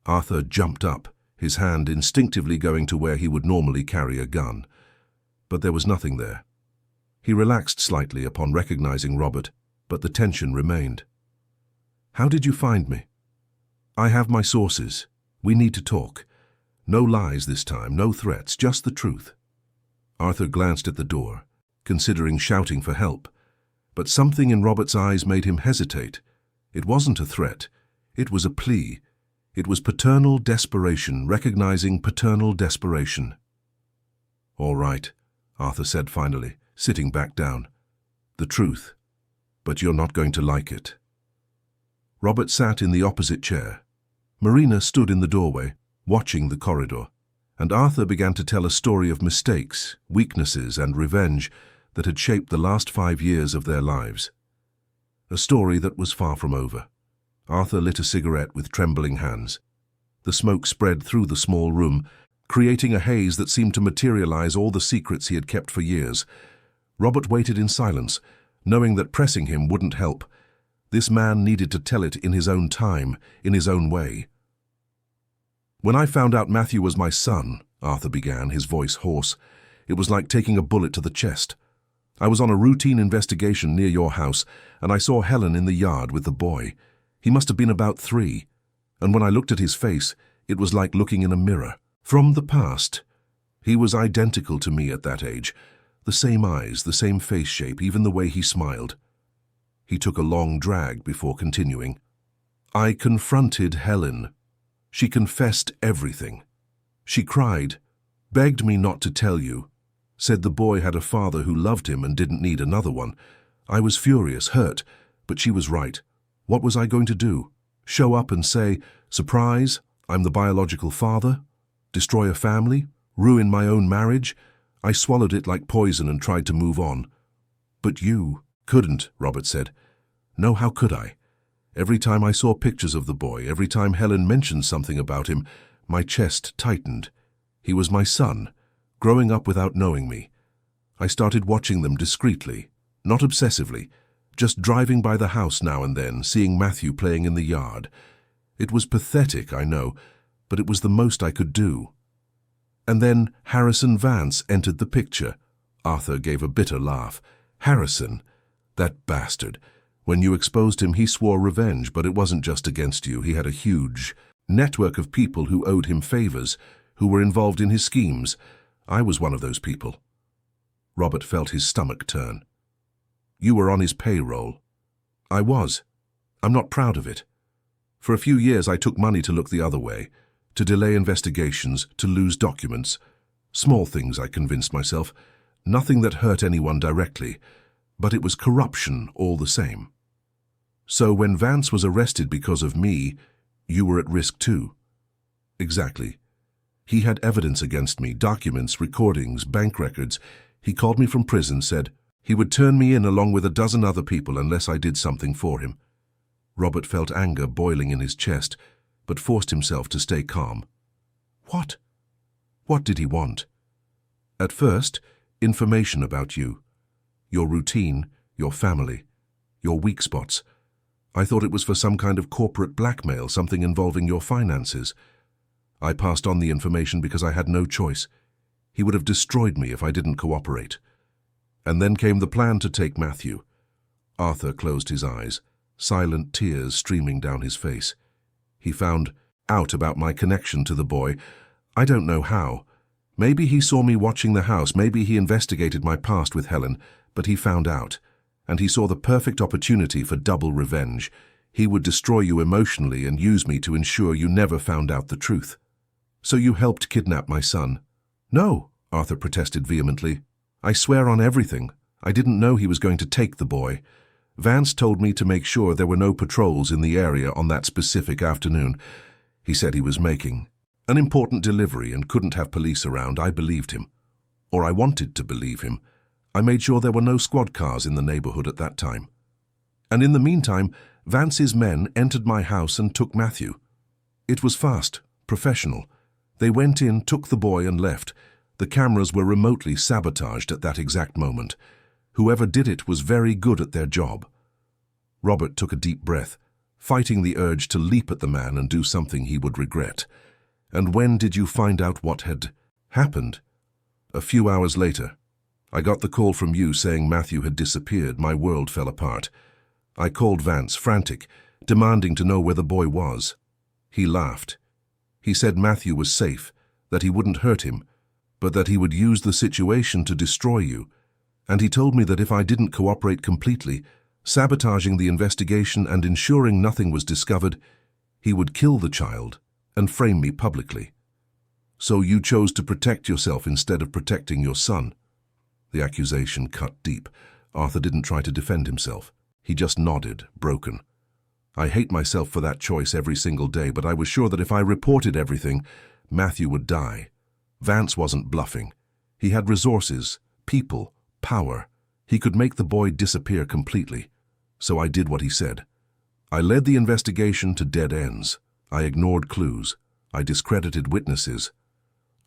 Arthur jumped up, his hand instinctively going to where he would normally carry a gun. But there was nothing there. He relaxed slightly upon recognizing Robert, but the tension remained. "How did you find me?" "I have my sources. We need to talk. No lies this time, no threats, just the truth." Arthur glanced at the door, considering shouting for help. But something in Robert's eyes made him hesitate. It wasn't a threat. It was a plea. It was paternal desperation, recognizing paternal desperation. "All right," Arthur said finally, sitting back down. "The truth. But you're not going to like it." Robert sat in the opposite chair. Marina stood in the doorway, watching the corridor, and Arthur began to tell a story of mistakes, weaknesses, and revenge that had shaped the last 5 years of their lives. A story that was far from over. Arthur lit a cigarette with trembling hands. The smoke spread through the small room, creating a haze that seemed to materialize all the secrets he had kept for years. Robert waited in silence, knowing that pressing him wouldn't help. This man needed to tell it in his own time, in his own way. "When I found out Matthew was my son," Arthur began, his voice hoarse, "it was like taking a bullet to the chest. I was on a routine investigation near your house, and I saw Helen in the yard with the boy. He must have been about 3, and when I looked at his face, it was like looking in a mirror. From the past. He was identical to me at that age. The same eyes, the same face shape, even the way he smiled." He took a long drag before continuing. "I confronted Helen. She confessed everything. She cried, begged me not to tell you, said the boy had a father who loved him and didn't need another one. I was furious, hurt, but she was right. What was I going to do? Show up and say, 'Surprise, I'm the biological father'? Destroy a family? Ruin my own marriage?" I swallowed it like poison and tried to move on. "But you couldn't," Robert said. "No, how could I? Every time I saw pictures of the boy, every time Helen mentioned something about him, my chest tightened. He was my son, growing up without knowing me. I started watching them discreetly, not obsessively, just driving by the house now and then, seeing Matthew playing in the yard. It was pathetic, I know, but it was the most I could do. And then Harrison Vance entered the picture." Arthur gave a bitter laugh. "Harrison? That bastard. When you exposed him, he swore revenge, but it wasn't just against you. He had a huge network of people who owed him favors, who were involved in his schemes. I was one of those people." Robert felt his stomach turn. "You were on his payroll." "I was. I'm not proud of it. For a few years I took money to look the other way, to delay investigations, to lose documents. Small things, I convinced myself. Nothing that hurt anyone directly, but it was corruption all the same. So when Vance was arrested because of me, you were at risk too." "Exactly. He had evidence against me, documents, recordings, bank records. He called me from prison, said he would turn me in along with a dozen other people unless I did something for him." Robert felt anger boiling in his chest, but forced himself to stay calm. "What? What did he want?" "At first, information about you. Your routine, your family, your weak spots. I thought it was for some kind of corporate blackmail, something involving your finances. I passed on the information because I had no choice. He would have destroyed me if I didn't cooperate. And then came the plan to take Matthew." Arthur closed his eyes, silent tears streaming down his face. "He found out about my connection to the boy. I don't know how. Maybe he saw me watching the house, maybe he investigated my past with Helen, but he found out. And he saw the perfect opportunity for double revenge. He would destroy you emotionally and use me to ensure you never found out the truth." "So you helped kidnap my son?" "No," Arthur protested vehemently. "I swear on everything. I didn't know he was going to take the boy. Vance told me to make sure there were no patrols in the area on that specific afternoon. He said he was making an important delivery and couldn't have police around. I believed him. Or I wanted to believe him. I made sure there were no squad cars in the neighborhood at that time. And in the meantime, Vance's men entered my house and took Matthew. It was fast, professional. They went in, took the boy and left. The cameras were remotely sabotaged at that exact moment. Whoever did it was very good at their job." Robert took a deep breath, fighting the urge to leap at the man and do something he would regret. "And when did you find out what had happened?" "A few hours later. I got the call from you saying Matthew had disappeared. My world fell apart. I called Vance, frantic, demanding to know where the boy was. He laughed. He said Matthew was safe, that he wouldn't hurt him, but that he would use the situation to destroy you. And he told me that if I didn't cooperate completely, sabotaging the investigation and ensuring nothing was discovered, he would kill the child and frame me publicly. So you chose to protect yourself instead of protecting your son. The accusation cut deep. Arthur didn't try to defend himself. He just nodded, broken. I hate myself for that choice every single day, but I was sure that if I reported everything, Matthew would die. Vance wasn't bluffing. He had resources, people, power. He could make the boy disappear completely. So I did what he said. I led the investigation to dead ends. I ignored clues. I discredited witnesses.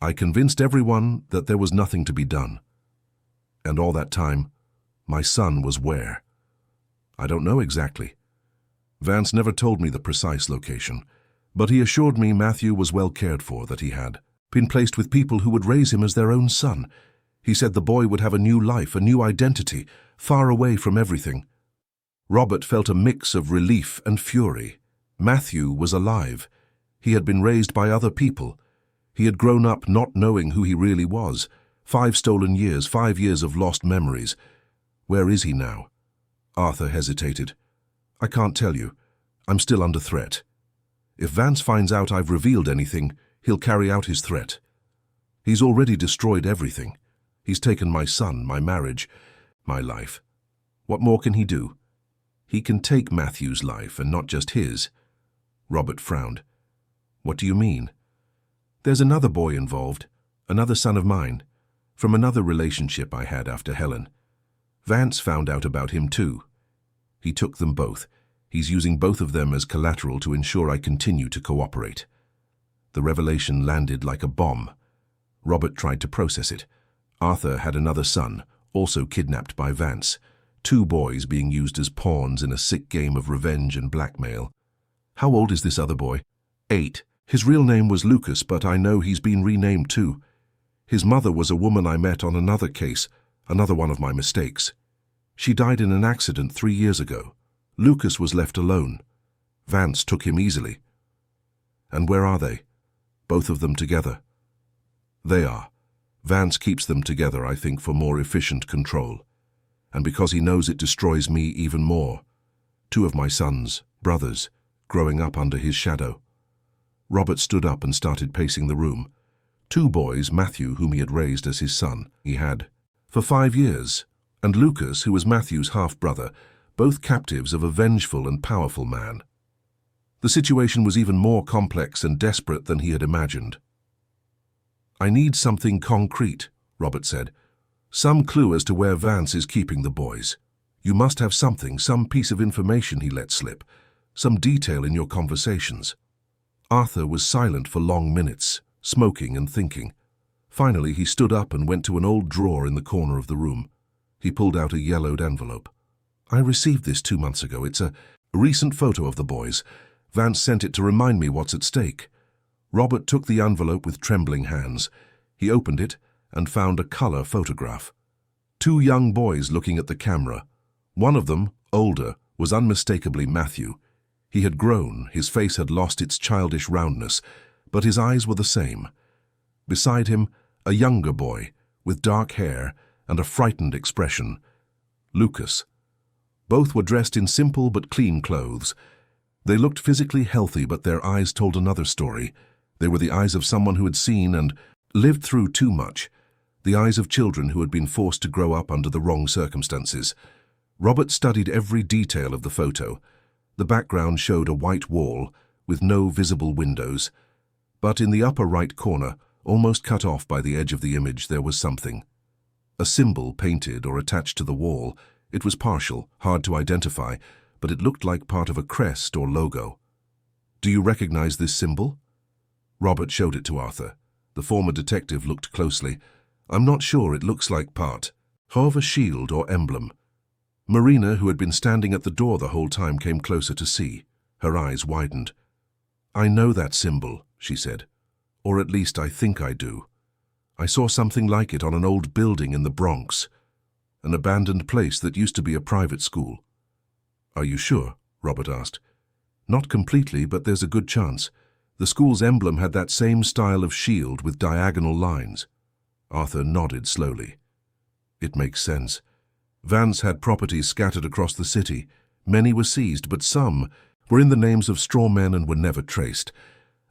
I convinced everyone that there was nothing to be done. And all that time, my son was where? I don't know exactly. Vance never told me the precise location, but he assured me Matthew was well cared for, that he had been placed with people who would raise him as their own son. He said the boy would have a new life, a new identity, far away from everything. Robert felt a mix of relief and fury. Matthew was alive. He had been raised by other people. He had grown up not knowing who he really was. 5 stolen years, 5 years of lost memories. Where is he now? Arthur hesitated. I can't tell you. I'm still under threat. If Vance finds out I've revealed anything, he'll carry out his threat. He's already destroyed everything. He's taken my son, my marriage, my life. What more can he do? He can take Matthew's life, and not just his. Robert frowned. What do you mean? There's another boy involved, another son of mine, from another relationship I had after Helen. Vance found out about him too. He took them both. He's using both of them as collateral to ensure I continue to cooperate. The revelation landed like a bomb. Robert tried to process it. Arthur had another son, also kidnapped by Vance. 2 boys being used as pawns in a sick game of revenge and blackmail. How old is this other boy? 8. His real name was Lucas, but I know he's been renamed too. His mother was a woman I met on another case, another one of my mistakes. She died in an accident 3 years ago. Lucas was left alone. Vance took him easily. And where are they? Both of them together. They are. Vance keeps them together, I think, for more efficient control. And because he knows it destroys me even more. 2 of my sons, brothers, growing up under his shadow. Robert stood up and started pacing the room. 2 boys, Matthew, whom he had raised as his son, he had for 5 years, and Lucas, who was Matthew's half-brother, both captives of a vengeful and powerful man. The situation was even more complex and desperate than he had imagined. I need something concrete, Robert said. Some clue as to where Vance is keeping the boys. You must have something, some piece of information he let slip, some detail in your conversations. Arthur was silent for long minutes, smoking and thinking. Finally, he stood up and went to an old drawer in the corner of the room. He pulled out a yellowed envelope. I received this 2 months ago. It's a recent photo of the boys. Vance sent it to remind me what's at stake. Robert took the envelope with trembling hands. He opened it and found a color photograph. 2 young boys looking at the camera. One of them, older, was unmistakably Matthew. He had grown, his face had lost its childish roundness, but his eyes were the same. Beside him, a younger boy, with dark hair and a frightened expression. Lucas. Both were dressed in simple but clean clothes. They looked physically healthy, but their eyes told another story. They were the eyes of someone who had seen and lived through too much. The eyes of children who had been forced to grow up under the wrong circumstances. Robert studied every detail of the photo. The background showed a white wall with no visible windows. But in the upper right corner, almost cut off by the edge of the image, there was something. A symbol painted or attached to the wall. It was partial, hard to identify, but it looked like part of a crest or logo. Do you recognize this symbol? Robert showed it to Arthur. The former detective looked closely. I'm not sure, it looks like part of a shield or emblem. Marina, who had been standing at the door the whole time, came closer to see. Her eyes widened. I know that symbol, she said. Or at least I think I do. I saw something like it on an old building in the Bronx. An abandoned place that used to be a private school. Are you sure? Robert asked. Not completely, but there's a good chance. The school's emblem had that same style of shield with diagonal lines. Arthur nodded slowly. It makes sense. Vance had properties scattered across the city. Many were seized, but some were in the names of straw men and were never traced.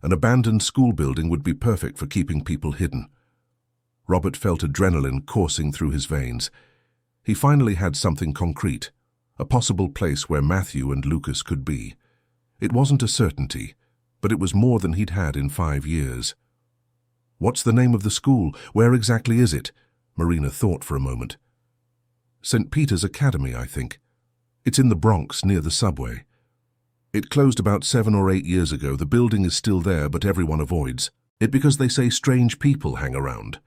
An abandoned school building would be perfect for keeping people hidden. Robert felt adrenaline coursing through his veins. He finally had something concrete, a possible place where Matthew and Lucas could be. It wasn't a certainty, but it was more than he'd had in 5 years. "What's the name of the school? Where exactly is it?" Marina thought for a moment. "St. Peter's Academy, I think. It's in the Bronx, near the subway. It closed about 7 or 8 years ago. The building is still there, but everyone avoids it because they say strange people hang around."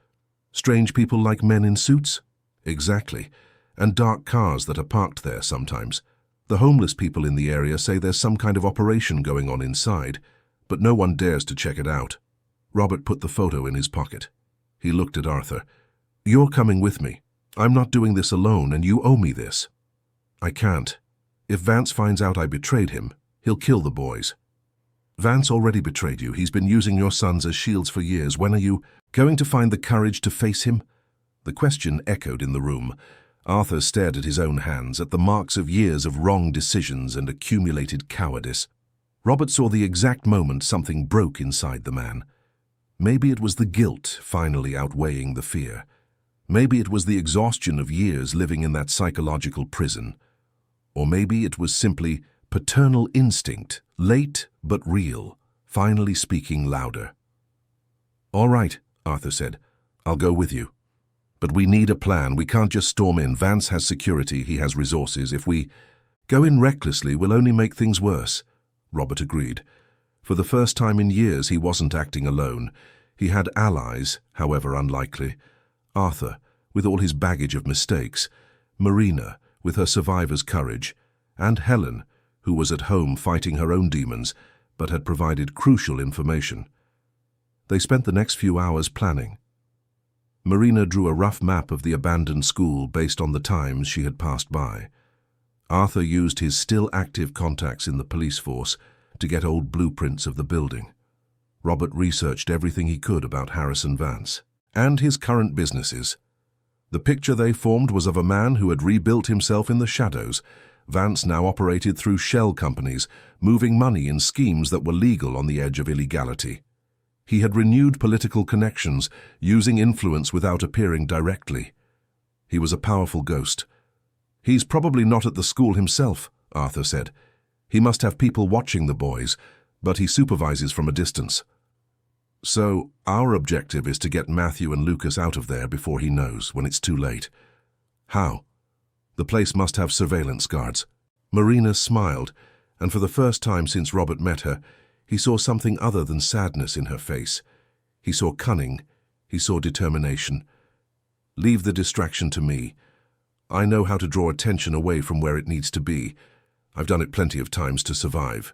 "Strange people like men in suits?" "Exactly. And dark cars that are parked there sometimes. The homeless people in the area say there's some kind of operation going on inside, but no one dares to check it out." Robert put the photo in his pocket. He looked at Arthur. "You're coming with me. I'm not doing this alone, and you owe me this." "I can't. If Vance finds out I betrayed him, he'll kill the boys." "Vance already betrayed you. He's been using your sons as shields for years. When are you going to find the courage to face him?" The question echoed in the room. Arthur stared at his own hands, at the marks of years of wrong decisions and accumulated cowardice. Robert saw the exact moment something broke inside the man. Maybe it was the guilt finally outweighing the fear. Maybe it was the exhaustion of years living in that psychological prison. Or maybe it was simply paternal instinct, late but real, finally speaking louder. "All right," Arthur said. "I'll go with you. But we need a plan. We can't just storm in. Vance has security, he has resources. If we go in recklessly, we'll only make things worse." Robert agreed. For the first time in years, he wasn't acting alone. He had allies, however unlikely. Arthur, with all his baggage of mistakes, Marina, with her survivor's courage, and Helen, who was at home fighting her own demons, but had provided crucial information. They spent the next few hours planning. Marina drew a rough map of the abandoned school based on the times she had passed by. Arthur used his still-active contacts in the police force to get old blueprints of the building. Robert researched everything he could about Harrison Vance and his current businesses. The picture they formed was of a man who had rebuilt himself in the shadows. Vance now operated through shell companies, moving money in schemes that were legal on the edge of illegality. He had renewed political connections, using influence without appearing directly. He was a powerful ghost. "He's probably not at the school himself," Arthur said. "He must have people watching the boys, but he supervises from a distance. So our objective is to get Matthew and Lucas out of there before he knows, when it's too late." "How?" "The place must have surveillance guards." Marina smiled, and for the first time since Robert met her, he saw something other than sadness in her face. He saw cunning. He saw determination. "Leave the distraction to me. I know how to draw attention away from where it needs to be. I've done it plenty of times to survive."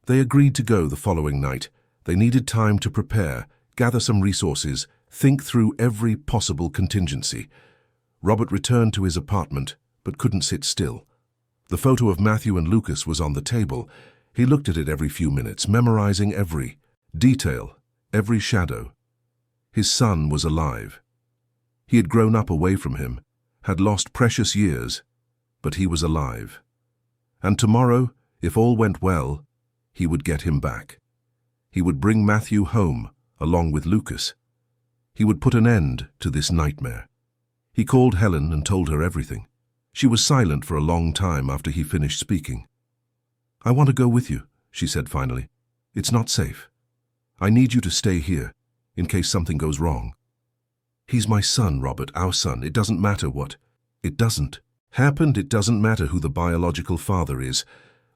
They agreed to go the following night. They needed time to prepare, gather some resources, think through every possible contingency. Robert returned to his apartment, but couldn't sit still. The photo of Matthew and Lucas was on the table. He looked at it every few minutes, memorizing every detail, every shadow. His son was alive. He had grown up away from him, had lost precious years, but he was alive. And tomorrow, if all went well, he would get him back. He would bring Matthew home, along with Lucas. He would put an end to this nightmare. He called Helen and told her everything. She was silent for a long time after he finished speaking. "I want to go with you," she said finally. "It's not safe. I need you to stay here, in case something goes wrong." "He's my son, Robert, our son. It doesn't matter what." "It doesn't. Happened, it doesn't matter who the biological father is.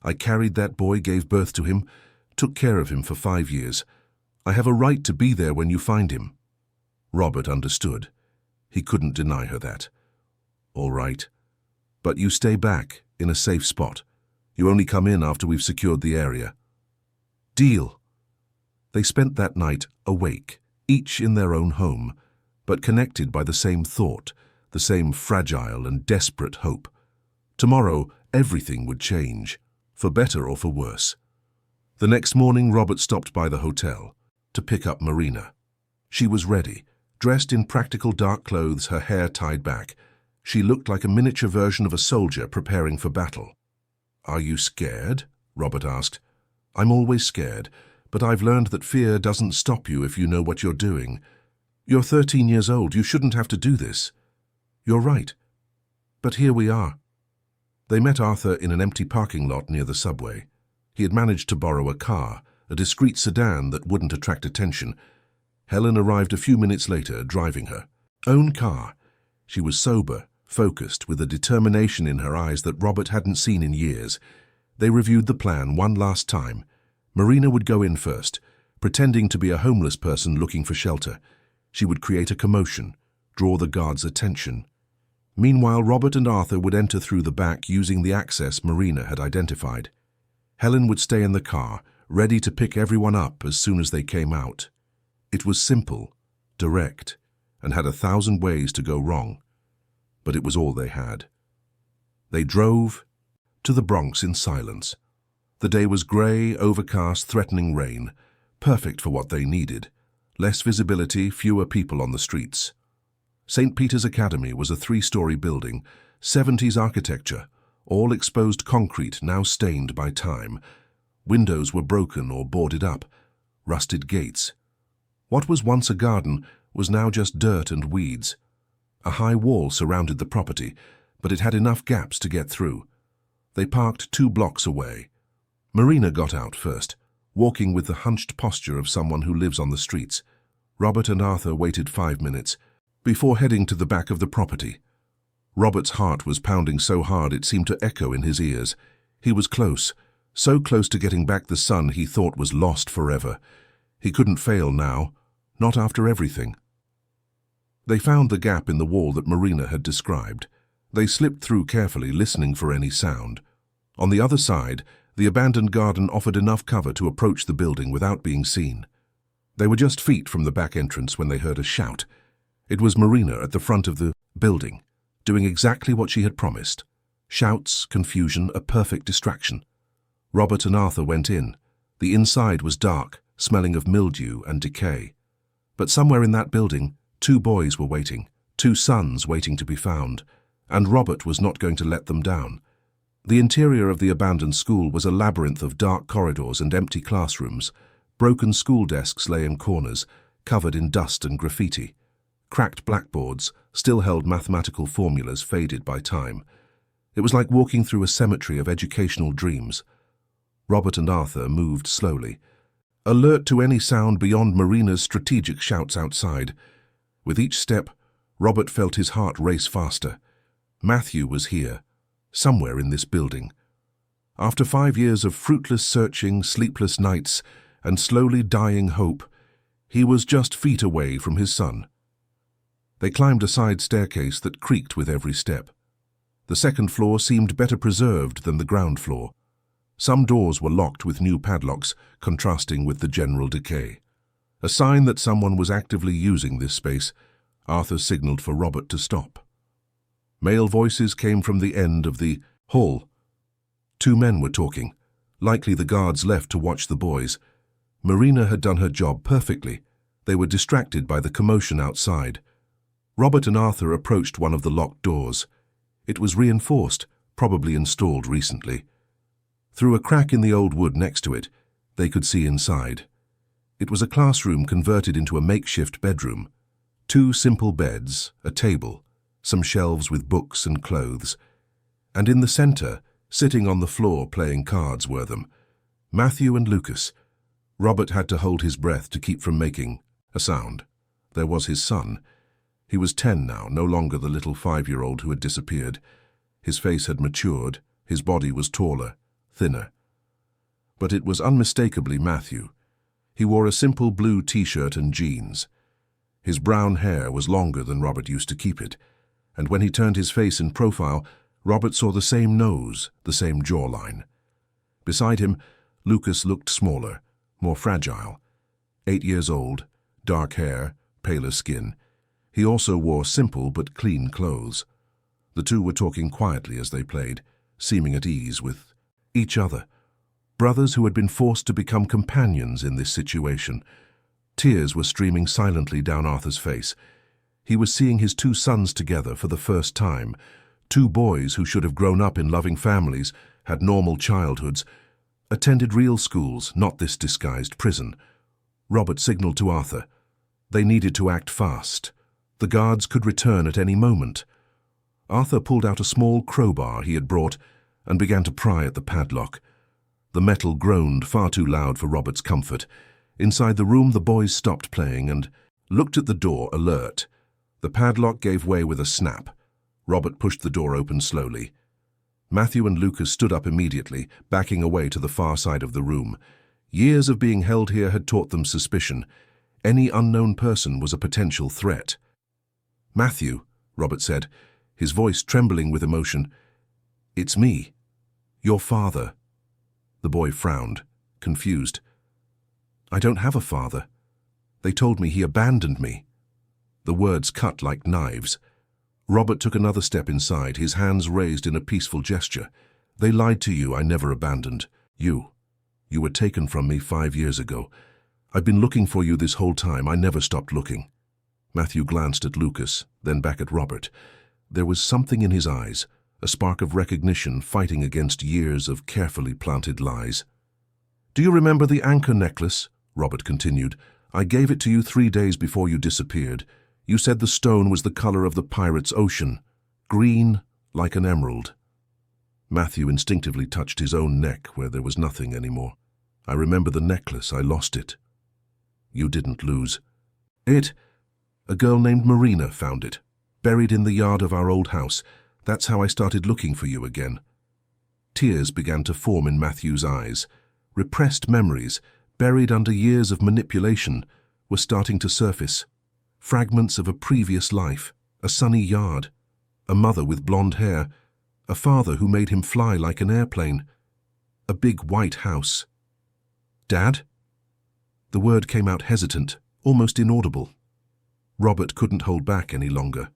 I carried that boy, gave birth to him, took care of him for 5 years. I have a right to be there when you find him." Robert understood. He couldn't deny her that. "All right. But you stay back, in a safe spot. You only come in after we've secured the area." "Deal." They spent that night awake, each in their own home, but connected by the same thought, the same fragile and desperate hope. Tomorrow, everything would change, for better or for worse. The next morning, Robert stopped by the hotel to pick up Marina. She was ready, dressed in practical dark clothes, her hair tied back. She looked like a miniature version of a soldier preparing for battle. "Are you scared?" Robert asked. "I'm always scared, but I've learned that fear doesn't stop you if you know what you're doing. You're 13 years old. You shouldn't have to do this." "You're right. But here we are." They met Arthur in an empty parking lot near the subway. He had managed to borrow a car, a discreet sedan that wouldn't attract attention. Helen arrived a few minutes later, driving her own car. She was sober, focused, with a determination in her eyes that Robert hadn't seen in years. They reviewed the plan one last time. Marina would go in first, pretending to be a homeless person looking for shelter. She would create a commotion, draw the guards' attention. Meanwhile, Robert and Arthur would enter through the back using the access Marina had identified. Helen would stay in the car, ready to pick everyone up as soon as they came out. It was simple, direct, and had 1,000 ways to go wrong. But it was all they had. They drove to the Bronx in silence. The day was grey, overcast, threatening rain, perfect for what they needed. Less visibility, fewer people on the streets. St. Peter's Academy was a 3-story building, 70s architecture, all exposed concrete now stained by time. Windows were broken or boarded up, rusted gates. What was once a garden was now just dirt and weeds. A high wall surrounded the property, but it had enough gaps to get through. They parked 2 blocks away. Marina got out first, walking with the hunched posture of someone who lives on the streets. Robert and Arthur waited 5 minutes before heading to the back of the property. Robert's heart was pounding so hard it seemed to echo in his ears. He was close, so close to getting back the son he thought was lost forever. He couldn't fail now, not after everything. They found the gap in the wall that Marina had described. They slipped through carefully, listening for any sound. On the other side, the abandoned garden offered enough cover to approach the building without being seen. They were just feet from the back entrance when they heard a shout. It was Marina at the front of the building, doing exactly what she had promised. Shouts, confusion, a perfect distraction. Robert and Arthur went in. The inside was dark, smelling of mildew and decay. But somewhere in that building, 2 boys were waiting, 2 sons waiting to be found, and Robert was not going to let them down. The interior of the abandoned school was a labyrinth of dark corridors and empty classrooms. Broken school desks lay in corners, covered in dust and graffiti. Cracked blackboards still held mathematical formulas faded by time. It was like walking through a cemetery of educational dreams. Robert and Arthur moved slowly, alert to any sound beyond Marina's strategic shouts outside. With each step, Robert felt his heart race faster. Matthew was here, somewhere in this building. After 5 years of fruitless searching, sleepless nights, and slowly dying hope, he was just feet away from his son. They climbed a side staircase that creaked with every step. The second floor seemed better preserved than the ground floor. Some doors were locked with new padlocks, contrasting with the general decay. A sign that someone was actively using this space. Arthur signaled for Robert to stop. Male voices came from the end of the hall. 2 men were talking. Likely the guards left to watch the boys. Marina had done her job perfectly. They were distracted by the commotion outside. Robert and Arthur approached one of the locked doors. It was reinforced, probably installed recently. Through a crack in the old wood next to it, they could see inside. It was a classroom converted into a makeshift bedroom. 2 simple beds, a table, some shelves with books and clothes. And in the center, sitting on the floor playing cards, were them. Matthew and Lucas. Robert had to hold his breath to keep from making a sound. There was his son. He was 10 now, no longer the little 5-year-old who had disappeared. His face had matured, his body was taller, thinner. But it was unmistakably Matthew. He wore a simple blue t-shirt and jeans. His brown hair was longer than Robert used to keep it, and when he turned his face in profile, Robert saw the same nose, the same jawline. Beside him, Lucas looked smaller, more fragile. 8 years old, dark hair, paler skin. He also wore simple but clean clothes. The 2 were talking quietly as they played, seeming at ease with each other. Brothers who had been forced to become companions in this situation. Tears were streaming silently down Arthur's face. He was seeing his two sons together for the first time. Two boys who should have grown up in loving families, had normal childhoods, attended real schools, not this disguised prison. Robert signaled to Arthur. They needed to act fast. The guards could return at any moment. Arthur pulled out a small crowbar he had brought and began to pry at the padlock. The metal groaned far too loud for Robert's comfort. Inside the room, the boys stopped playing and looked at the door, alert. The padlock gave way with a snap. Robert pushed the door open slowly. Matthew and Lucas stood up immediately, backing away to the far side of the room. Years of being held here had taught them suspicion. Any unknown person was a potential threat. "Matthew," Robert said, his voice trembling with emotion, "it's me, your father." The boy frowned, confused. "I don't have a father. They told me he abandoned me." The words cut like knives. Robert took another step inside, his hands raised in a peaceful gesture. "They lied to you. I never abandoned you. You were taken from me 5 years ago. I've been looking for you this whole time. I never stopped looking." Matthew glanced at Lucas, then back at Robert. There was something in his eyes, a spark of recognition fighting against years of carefully planted lies. "Do you remember the anchor necklace?" Robert continued. "I gave it to you 3 days before you disappeared. You said the stone was the color of the pirate's ocean, green like an emerald." Matthew instinctively touched his own neck where there was nothing anymore. "I remember the necklace. I lost it." "You didn't lose it. A girl named Marina found it, buried in the yard of our old house. That's how I started looking for you again." Tears began to form in Matthew's eyes. Repressed memories, buried under years of manipulation, were starting to surface. Fragments of a previous life, a sunny yard, a mother with blonde hair, a father who made him fly like an airplane, a big white house. "Dad?" The word came out hesitant, almost inaudible. Robert couldn't hold back any longer.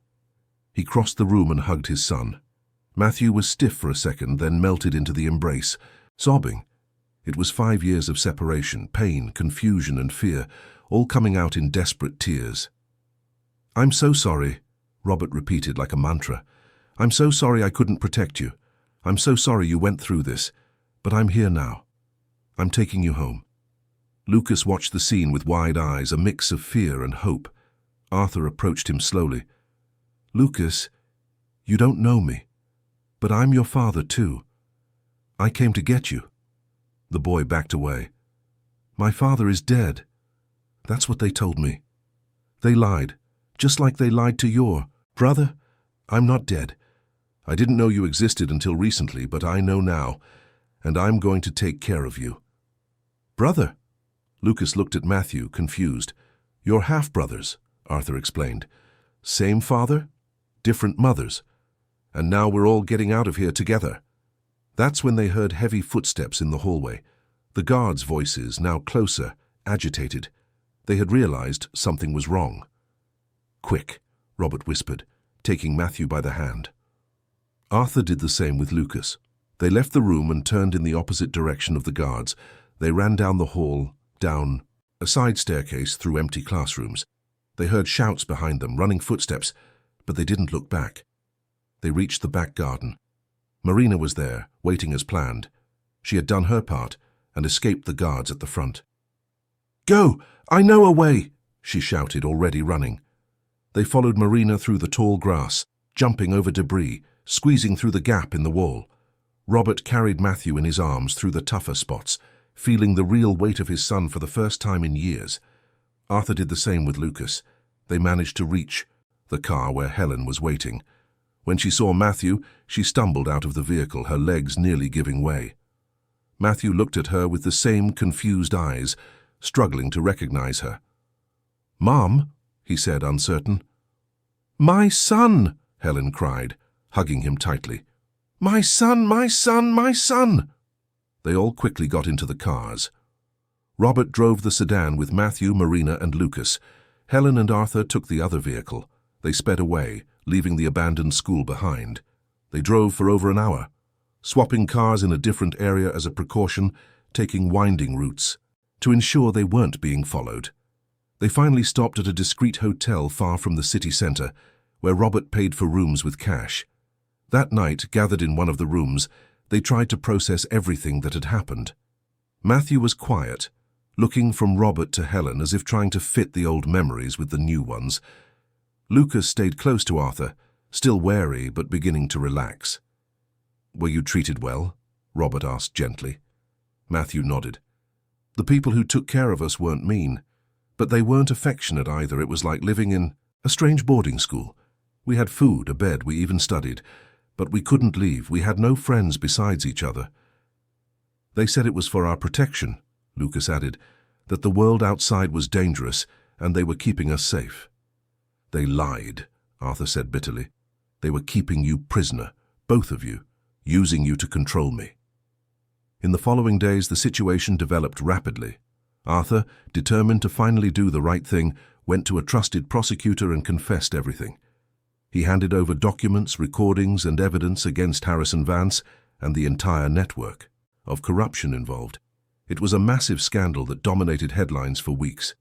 He crossed the room and hugged his son. Matthew was stiff for a second, then melted into the embrace, sobbing. It was 5 years of separation, pain, confusion, and fear, all coming out in desperate tears. "I'm so sorry," Robert repeated like a mantra. "I'm so sorry I couldn't protect you. I'm so sorry you went through this. But I'm here now. I'm taking you home." Lucas watched the scene with wide eyes, a mix of fear and hope. Arthur approached him slowly. "Lucas, you don't know me, but I'm your father too. I came to get you." The boy backed away. "My father is dead. That's what they told me. They lied, just like they lied to your brother. I'm not dead. I didn't know you existed until recently, but I know now, and I'm going to take care of you." "Brother?" Lucas looked at Matthew, confused. "You're half-brothers," Arthur explained. "Same father, different mothers. And now we're all getting out of here together." That's when they heard heavy footsteps in the hallway. The guards' voices, now closer, agitated. They had realized something was wrong. "Quick," Robert whispered, taking Matthew by the hand. Arthur did the same with Lucas. They left the room and turned in the opposite direction of the guards. They ran down the hall, down a side staircase through empty classrooms. They heard shouts behind them, running footsteps, but they didn't look back. They reached the back garden. Marina was there, waiting as planned. She had done her part and escaped the guards at the front. "Go! I know a way!" she shouted, already running. They followed Marina through the tall grass, jumping over debris, squeezing through the gap in the wall. Robert carried Matthew in his arms through the tougher spots, feeling the real weight of his son for the first time in years. Arthur did the same with Lucas. They managed to reach the car where Helen was waiting. When she saw Matthew, she stumbled out of the vehicle, her legs nearly giving way. Matthew looked at her with the same confused eyes, struggling to recognize her. "Mom," he said, uncertain. "My son!" Helen cried, hugging him tightly. "My son, my son, my son!" They all quickly got into the cars. Robert drove the sedan with Matthew, Marina, and Lucas. Helen and Arthur took the other vehicle. They sped away, leaving the abandoned school behind. They drove for over an hour, swapping cars in a different area as a precaution, taking winding routes, to ensure they weren't being followed. They finally stopped at a discreet hotel far from the city centre, where Robert paid for rooms with cash. That night, gathered in one of the rooms, they tried to process everything that had happened. Matthew was quiet, looking from Robert to Helen as if trying to fit the old memories with the new ones. Lucas stayed close to Arthur, still wary but beginning to relax. "Were you treated well?" Robert asked gently. Matthew nodded. "The people who took care of us weren't mean, but they weren't affectionate either. It was like living in a strange boarding school. We had food, a bed, we even studied, but we couldn't leave. We had no friends besides each other." "They said it was for our protection," Lucas added, "that the world outside was dangerous and they were keeping us safe." "They lied," Arthur said bitterly. "They were keeping you prisoner, both of you, using you to control me." In the following days, the situation developed rapidly. Arthur, determined to finally do the right thing, went to a trusted prosecutor and confessed everything. He handed over documents, recordings, and evidence against Harrison Vance and the entire network of corruption involved. It was a massive scandal that dominated headlines for weeks.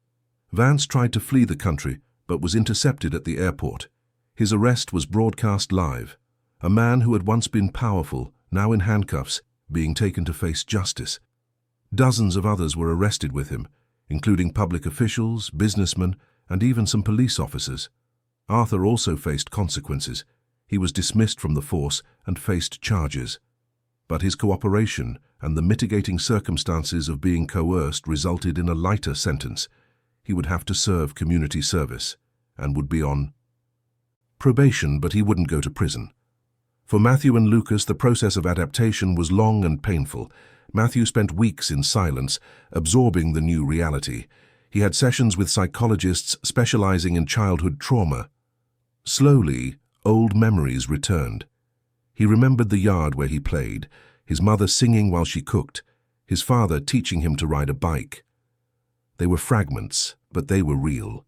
Vance tried to flee the country, but was intercepted at the airport. His arrest was broadcast live. A man who had once been powerful, now in handcuffs, being taken to face justice. Dozens of others were arrested with him, including public officials, businessmen, and even some police officers. Arthur also faced consequences. He was dismissed from the force and faced charges. But his cooperation and the mitigating circumstances of being coerced resulted in a lighter sentence. He would have to serve community service and would be on probation, but he wouldn't go to prison. For Matthew and Lucas, the process of adaptation was long and painful. Matthew spent weeks in silence, absorbing the new reality. He had sessions with psychologists specializing in childhood trauma. Slowly, old memories returned. He remembered the yard where he played, his mother singing while she cooked, his father teaching him to ride a bike. They were fragments, but they were real.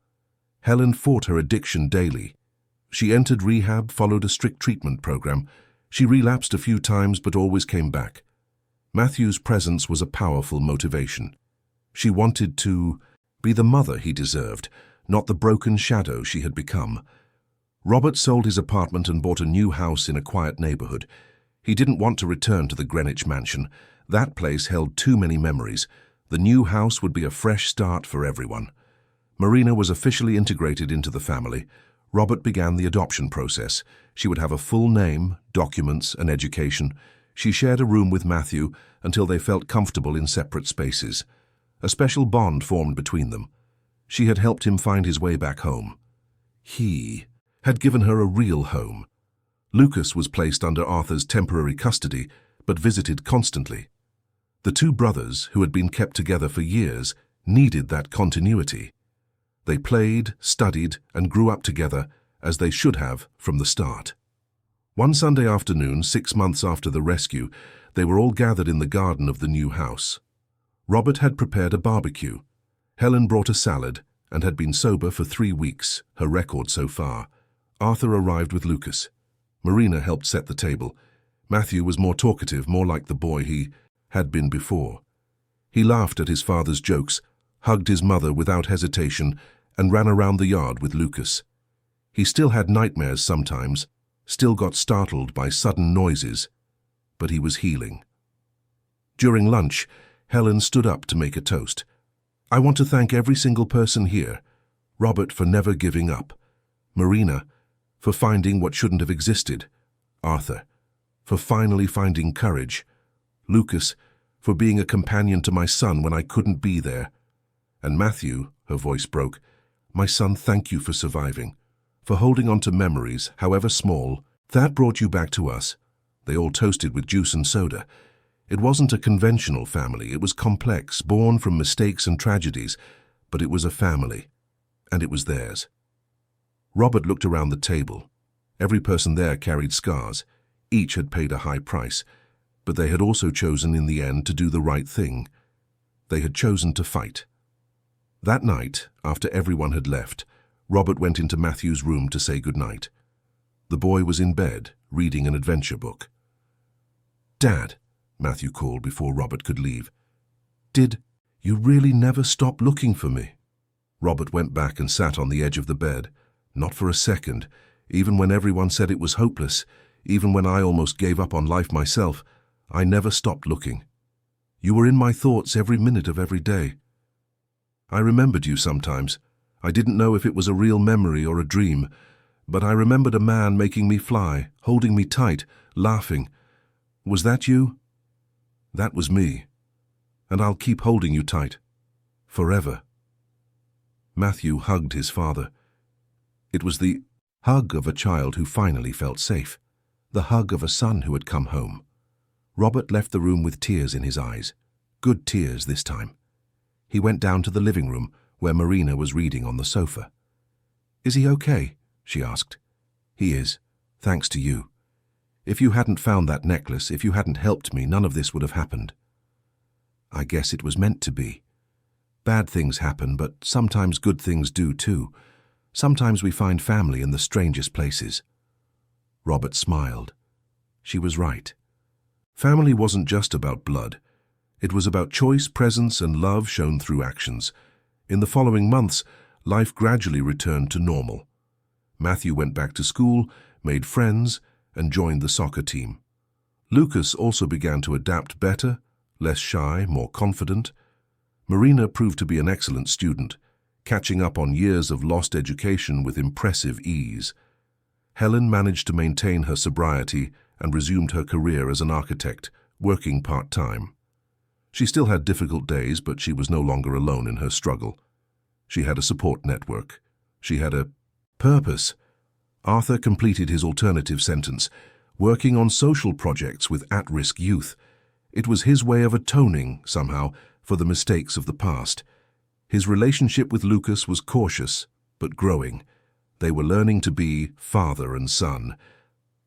Helen fought her addiction daily. She entered rehab, followed a strict treatment program. She relapsed a few times but always came back. Matthew's presence was a powerful motivation. She wanted to be the mother he deserved, not the broken shadow she had become. Robert sold his apartment and bought a new house in a quiet neighborhood. He didn't want to return to the Greenwich mansion. That place held too many memories. The new house would be a fresh start for everyone. Marina was officially integrated into the family. Robert began the adoption process. She would have a full name, documents, and education. She shared a room with Matthew until they felt comfortable in separate spaces. A special bond formed between them. She had helped him find his way back home. He had given her a real home. Lucas was placed under Arthur's temporary custody, but visited constantly. The two brothers, who had been kept together for years, needed that continuity. They played, studied, and grew up together, as they should have from the start. One Sunday afternoon, 6 months after the rescue, they were all gathered in the garden of the new house. Robert had prepared a barbecue. Helen brought a salad and had been sober for 3 weeks, her record so far. Arthur arrived with Lucas. Marina helped set the table. Matthew was more talkative, more like the boy he had been before. He laughed at his father's jokes, hugged his mother without hesitation, and ran around the yard with Lucas. He still had nightmares sometimes, still got startled by sudden noises, but he was healing. During lunch, Helen stood up to make a toast. "I want to thank every single person here. Robert for never giving up. Marina for finding what shouldn't have existed. Arthur for finally finding courage. Lucas for being a companion to my son when I couldn't be there. And Matthew," her voice broke, "my son, thank you for surviving, for holding on to memories, however small, that brought you back to us." They all toasted with juice and soda. It wasn't a conventional family. It was complex, born from mistakes and tragedies, but it was a family, and it was theirs. Robert looked around the table. Every person there carried scars. Each had paid a high price, but they had also chosen in the end to do the right thing. They had chosen to fight. That night, after everyone had left, Robert went into Matthew's room to say goodnight. The boy was in bed, reading an adventure book. "Dad," Matthew called before Robert could leave. "Did you really never stop looking for me?" Robert went back and sat on the edge of the bed. Not for a second, even when everyone said it was hopeless, even when I almost gave up on life myself, I never stopped looking. You were in my thoughts every minute of every day. I remembered you sometimes. I didn't know if it was a real memory or a dream, but I remembered a man making me fly, holding me tight, laughing. Was that you? That was me. And I'll keep holding you tight. Forever. Matthew hugged his father. It was the hug of a child who finally felt safe, the hug of a son who had come home. Robert left the room with tears in his eyes. Good tears this time. He went down to the living room, where Marina was reading on the sofa. "Is he okay?" she asked. "He is, thanks to you. If you hadn't found that necklace, if you hadn't helped me, none of this would have happened. I guess it was meant to be. Bad things happen, but sometimes good things do too. Sometimes we find family in the strangest places." Robert smiled. She was right. Family wasn't just about blood. It was about choice, presence, and love shown through actions. In the following months, life gradually returned to normal. Matthew went back to school, made friends, and joined the soccer team. Lucas also began to adapt better, less shy, more confident. Marina proved to be an excellent student, catching up on years of lost education with impressive ease. Helen managed to maintain her sobriety and resumed her career as an architect, working part-time. She still had difficult days, but she was no longer alone in her struggle. She had a support network. She had a purpose. Arthur completed his alternative sentence, working on social projects with at-risk youth. It was his way of atoning, somehow, for the mistakes of the past. His relationship with Lucas was cautious, but growing. They were learning to be father and son.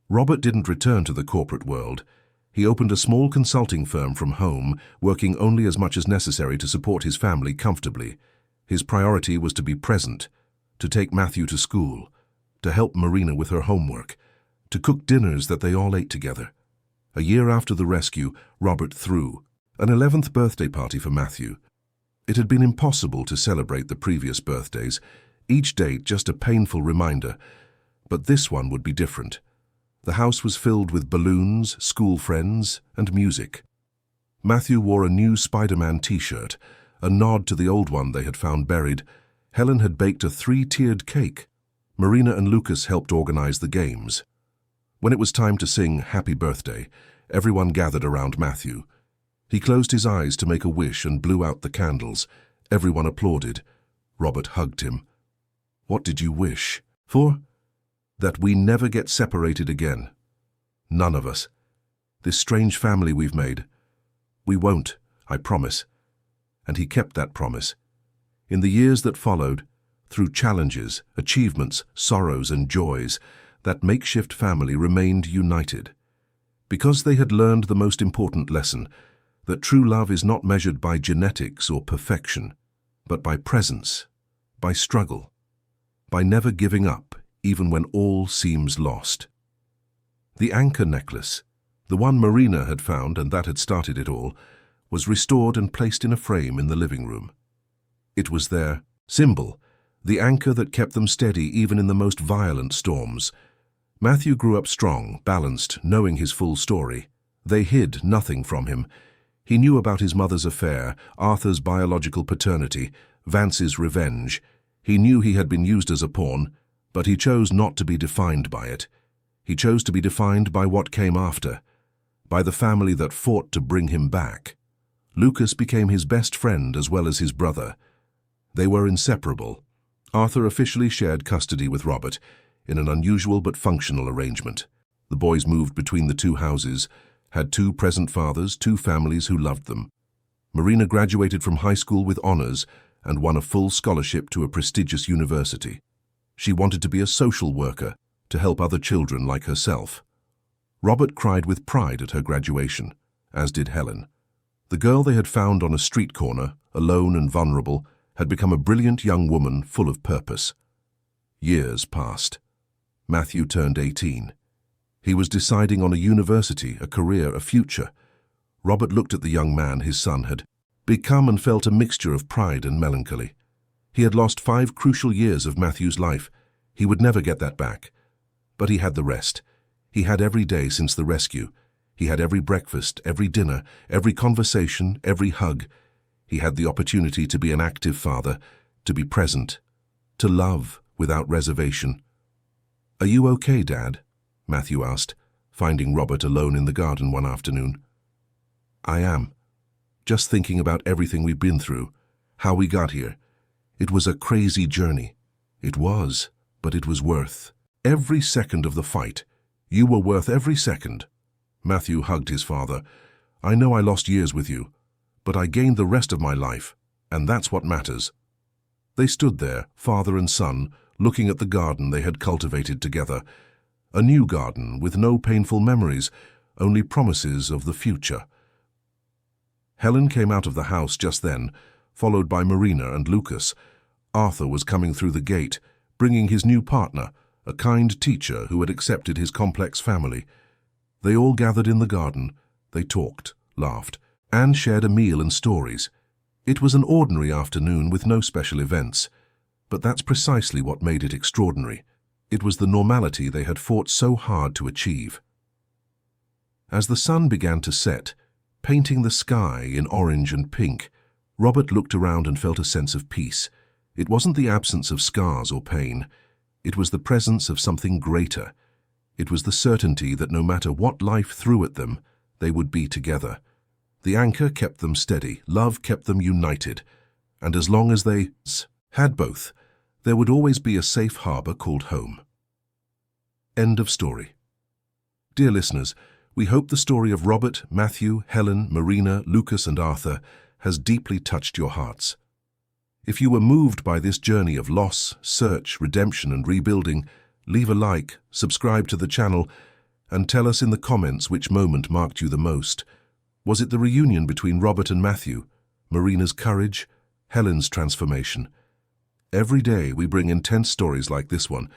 Robert didn't return to the corporate world. He opened a small consulting firm from home, working only as much as necessary to support his family comfortably. His priority was to be present, to take Matthew to school, to help Marina with her homework, to cook dinners that they all ate together. A year after the rescue, Robert threw an 11th birthday party for Matthew. It had been impossible to celebrate the previous birthdays, each date just a painful reminder, but this one would be different. The house was filled with balloons, school friends, and music. Matthew wore a new Spider-Man t-shirt, a nod to the old one they had found buried. Helen had baked a 3-tiered cake. Marina and Lucas helped organize the games. When it was time to sing Happy Birthday, everyone gathered around Matthew. He closed his eyes to make a wish and blew out the candles. Everyone applauded. Robert hugged him. "What did you wish for?" "That we never get separated again. None of us. This strange family we've made. We won't, I promise." And he kept that promise. In the years that followed, through challenges, achievements, sorrows, and joys, that makeshift family remained united. Because they had learned the most important lesson, that true love is not measured by genetics or perfection, but by presence, by struggle, by never giving up, even when all seems lost. The anchor necklace, the one Marina had found and that had started it all, was restored and placed in a frame in the living room. It was their symbol, the anchor that kept them steady even in the most violent storms. Matthew grew up strong, balanced, knowing his full story. They hid nothing from him. He knew about his mother's affair, Arthur's biological paternity, Vance's revenge. He knew he had been used as a pawn, but he chose not to be defined by it. He chose to be defined by what came after, by the family that fought to bring him back. Lucas became his best friend as well as his brother. They were inseparable. Arthur officially shared custody with Robert in an unusual but functional arrangement. The boys moved between the two houses, had 2 present fathers, 2 families who loved them. Marina graduated from high school with honors and won a full scholarship to a prestigious university. She wanted to be a social worker to help other children like herself. Robert cried with pride at her graduation, as did Helen. The girl they had found on a street corner, alone and vulnerable, had become a brilliant young woman full of purpose. Years passed. Matthew turned 18. He was deciding on a university, a career, a future. Robert looked at the young man his son had become and felt a mixture of pride and melancholy. He had lost 5 crucial years of Matthew's life. He would never get that back. But he had the rest. He had every day since the rescue. He had every breakfast, every dinner, every conversation, every hug. He had the opportunity to be an active father, to be present, to love without reservation. "Are you okay, Dad?" Matthew asked, finding Robert alone in the garden one afternoon. "I am. Just thinking about everything we've been through, how we got here. It was a crazy journey." "It was, but it was worth every second of the fight. You were worth every second." Matthew hugged his father. "I know I lost years with you, but I gained the rest of my life, and that's what matters." They stood there, father and son, looking at the garden they had cultivated together. A new garden with no painful memories, only promises of the future. Helen came out of the house just then, followed by Marina and Lucas. Arthur was coming through the gate, bringing his new partner, a kind teacher who had accepted his complex family. They all gathered in the garden. They talked, laughed, and shared a meal and stories. It was an ordinary afternoon with no special events, but that's precisely what made it extraordinary. It was the normality they had fought so hard to achieve. As the sun began to set, painting the sky in orange and pink, Robert looked around and felt a sense of peace. It wasn't the absence of scars or pain. It was the presence of something greater. It was the certainty that no matter what life threw at them, they would be together. The anchor kept them steady, love kept them united, and as long as they had both, there would always be a safe harbor called home. End of story. Dear listeners, we hope the story of Robert, Matthew, Helen, Marina, Lucas, and Arthur has deeply touched your hearts. If you were moved by this journey of loss, search, redemption, and rebuilding, leave a like, subscribe to the channel, and tell us in the comments which moment marked you the most. Was it the reunion between Robert and Matthew, Marina's courage, Helen's transformation? Every day we bring intense stories like this one,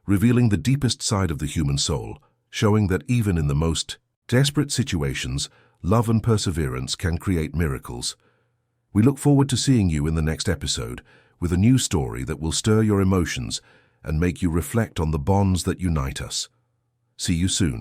revealing the deepest side of the human soul, showing that even in the most desperate situations, love and perseverance can create miracles. We look forward to seeing you in the next episode with a new story that will stir your emotions and make you reflect on the bonds that unite us. See you soon.